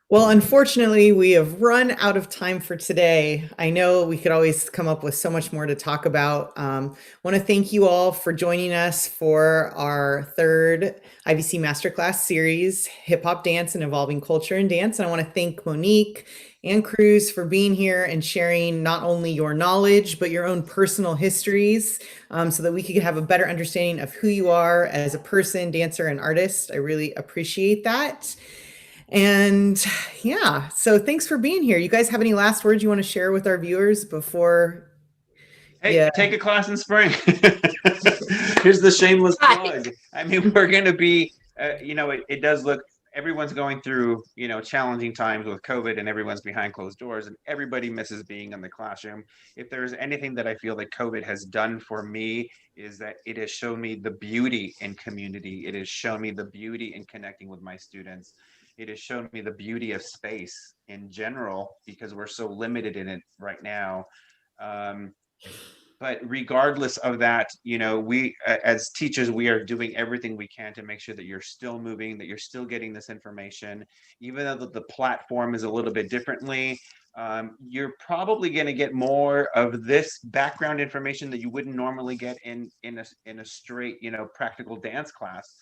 Well, unfortunately, we have run out of time for today. I know we could always come up with so much more to talk about. Want to thank you all for joining us for our 3rd IVC Masterclass series, Hip Hop Dance and Evolving Culture and Dance. And I want to thank Monik and Cruz for being here and sharing not only your knowledge, but your own personal histories, so that we could have a better understanding of who you are as a person, dancer, and artist. I really appreciate that. And yeah, so thanks for being here. You guys have any last words you want to share with our viewers before? Hey, take a class in spring. Here's the shameless plug. I mean, we're going to be, it does look everyone's going through, challenging times with COVID, and everyone's behind closed doors, and everybody misses being in the classroom. If there's anything that I feel that COVID has done for me, is that it has shown me the beauty in community. It has shown me the beauty in connecting with my students. It has shown me the beauty of space in general, because we're so limited in it right now. But regardless of that, we as teachers, we are doing everything we can to make sure that you're still moving, that you're still getting this information, even though the platform is a little bit differently. You're probably going to get more of this background information that you wouldn't normally get in a straight, practical dance class,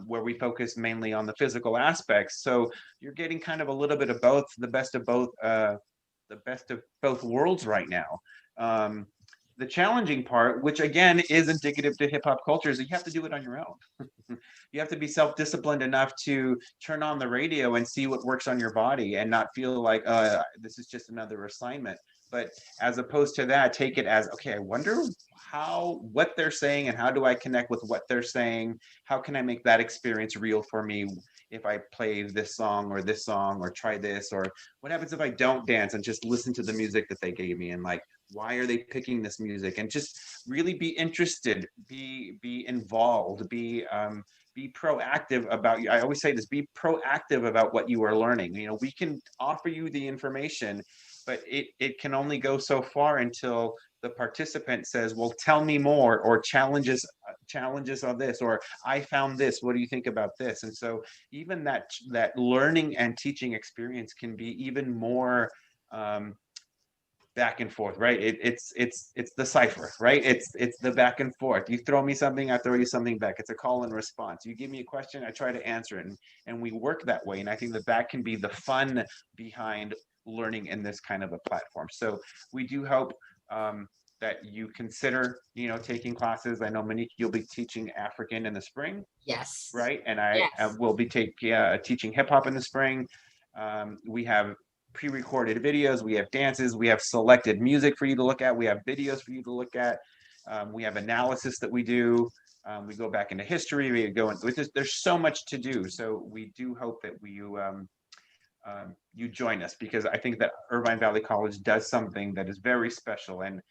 where we focus mainly on the physical aspects. So you're getting kind of a little bit of both, the best of both worlds right now. The challenging part, which again is indicative to hip hop culture, is that you have to do it on your own. You have to be self-disciplined enough to turn on the radio and see what works on your body, and not feel like this is just another assignment. But as opposed to that, take it as, okay, I wonder what they're saying, and how do I connect with what they're saying? How can I make that experience real for me if I play this song, or try this? Or what happens if I don't dance and just listen to the music that they gave me, and like, why are they picking this music? And just really be interested, be involved, be proactive about. I always say this: be proactive about what you are learning. We can offer you the information, but it can only go so far until the participant says, well, tell me more, or challenges on this, or I found this, what do you think about this? And so even that learning and teaching experience can be even more back and forth, right? It's the cipher, right? It's the back and forth. You throw me something, I throw you something back. It's a call and response. You give me a question, I try to answer it, and we work that way. And I think that can be the fun behind learning in this kind of a platform. So we do hope that you consider, taking classes. I know, Monik, you'll be teaching African in the spring. Yes. Right. And I will be teaching hip hop in the spring. We have pre-recorded videos, we have dances, we have selected music for you to look at, we have videos for you to look at, we have analysis that we do, we go back into history, we go into this. There's so much to do. So we do hope that you join us, because I think that Irvine Valley College does something that is very special, and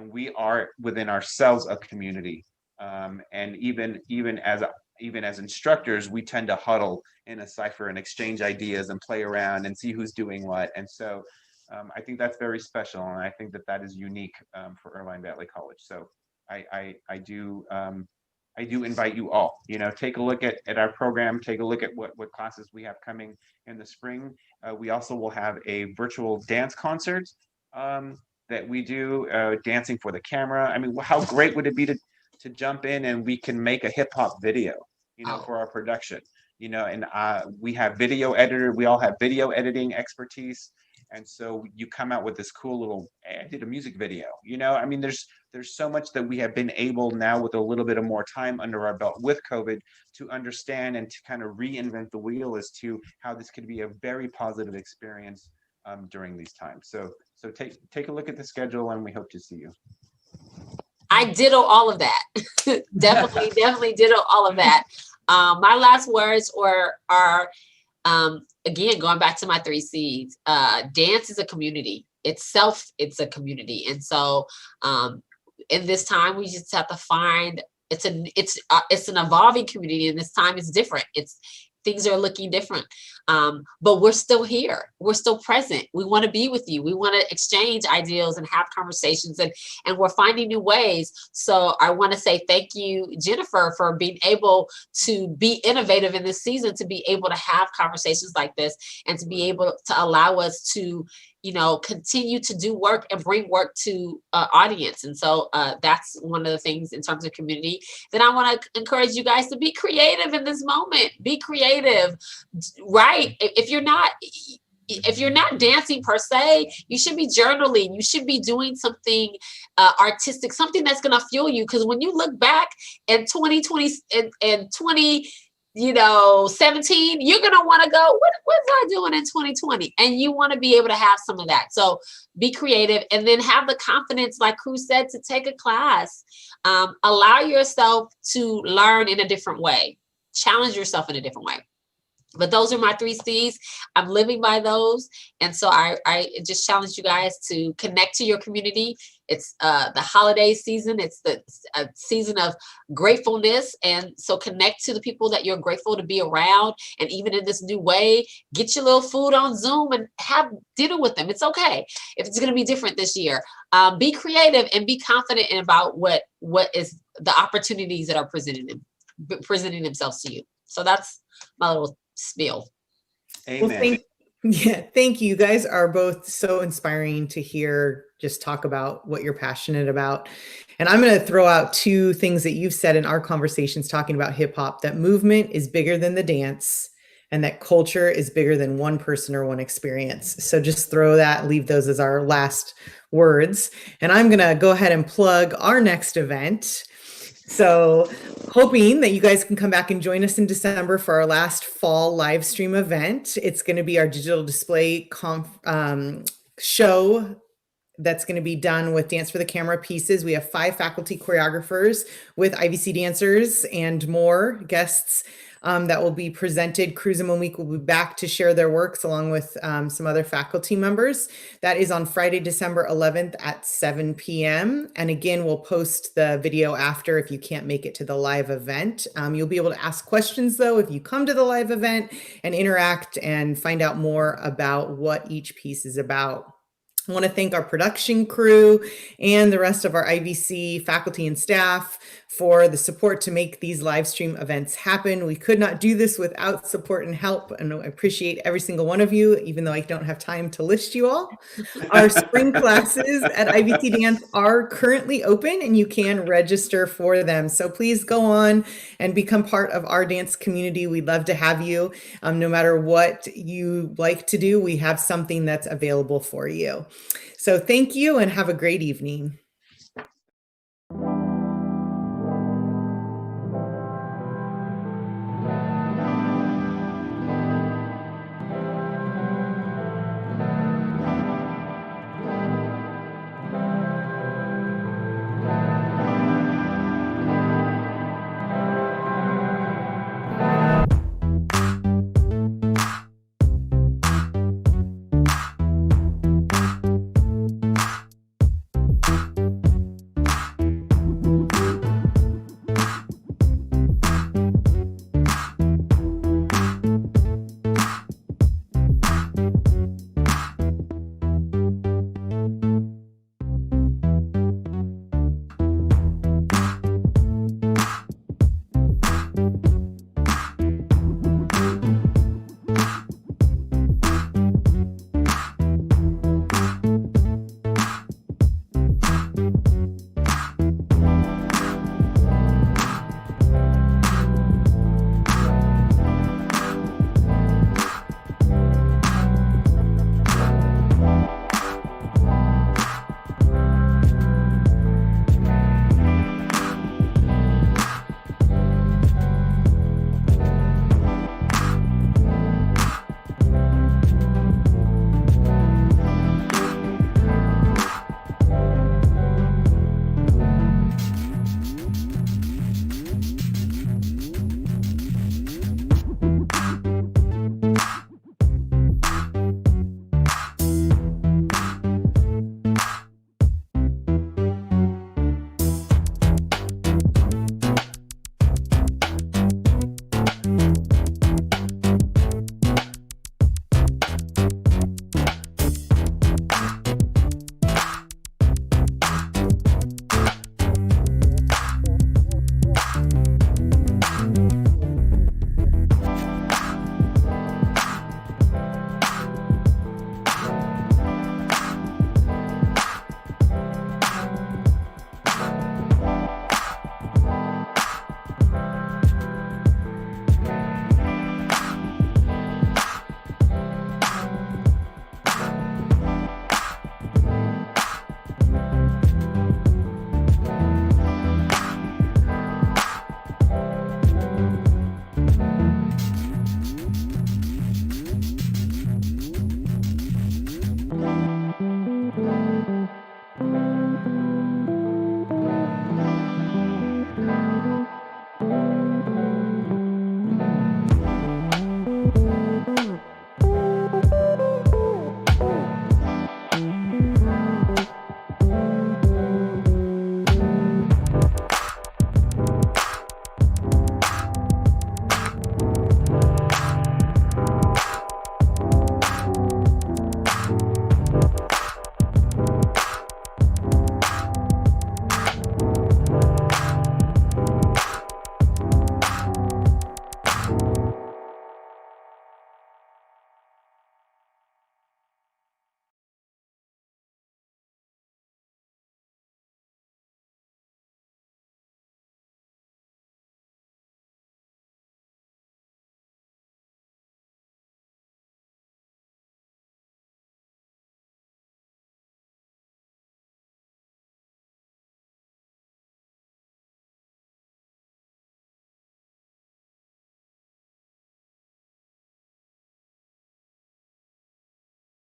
we are within ourselves a community, and even as instructors, we tend to huddle in a cipher and exchange ideas and play around and see who's doing what. And so I think that's very special, and I think that is unique for Irvine Valley College. So I do invite you all, take a look at our program, take a look at what classes we have coming in the spring. We also will have a virtual dance concert that we do, dancing for the camera. I mean, how great would it be to jump in and we can make a hip hop video, for our production, and we have video editor. We all have video editing expertise. And so you come out with this cool little, I did a music video, I mean, there's so much that we have been able now, with a little bit of more time under our belt with COVID, to understand and to kind of reinvent the wheel as to how this could be a very positive experience during these times. So take a look at the schedule, and we hope to see you. I ditto all of that. definitely ditto all of that. My last words are again, going back to my 3 C's. Dance is a community. Itself, it's a community. And so in this time, we just have to find, it's an evolving community, and this time is different. Things are looking different, but we're still here. We're still present. We want to be with you. We want to exchange ideals and have conversations, and we're finding new ways. So I want to say thank you, Jennifer, for being able to be innovative in this season, to be able to have conversations like this, and to be able to allow us to continue to do work and bring work to audience. And so that's one of the things in terms of community. Then I want to encourage you guys to be creative in this moment. Be creative, right? If you're not dancing per se, you should be journaling. You should be doing something artistic, something that's going to fuel you. Because when you look back in 2020 and 2017, you're going to want to go, what was I doing in 2020? And you want to be able to have some of that. So be creative, and then have the confidence, like Cruz said, to take a class. Allow yourself to learn in a different way. Challenge yourself in a different way. But those are my 3 C's. I'm living by those. And so I just challenge you guys to connect to your community. It's the holiday season. It's the season of gratefulness. And so connect to the people that you're grateful to be around. And even in this new way, get your little food on Zoom and have dinner with them. It's okay if it's going to be different this year. Be creative and be confident about what is the opportunities that are presenting themselves to you. So that's my little spiel. Amen. Thank you. You guys are both so inspiring to hear just talk about what you're passionate about. And I'm going to throw out 2 things that you've said in our conversations talking about hip hop, that movement is bigger than the dance and that culture is bigger than one person or one experience. So just leave those as our last words. And I'm going to go ahead and plug our next event. So hoping that you guys can come back and join us in December for our last fall live stream event. It's going to be our digital display show that's going to be done with Dance for the Camera pieces. We have 5 faculty choreographers with IVC dancers and more guests that will be presented. Cruz and Monik will be back to share their works along with some other faculty members. That is on Friday, December 11th at 7 p.m. And again, we'll post the video after if you can't make it to the live event. You'll be able to ask questions though if you come to the live event and interact and find out more about what each piece is about. I want to thank our production crew and the rest of our IVC faculty and staff for the support to make these live stream events happen. We could not do this without support and help, and I appreciate every single one of you, even though I don't have time to list you all. Our spring classes at IVC Dance are currently open and you can register for them. So please go on and become part of our dance community. We'd love to have you. No matter what you like to do, we have something that's available for you. So thank you and have a great evening.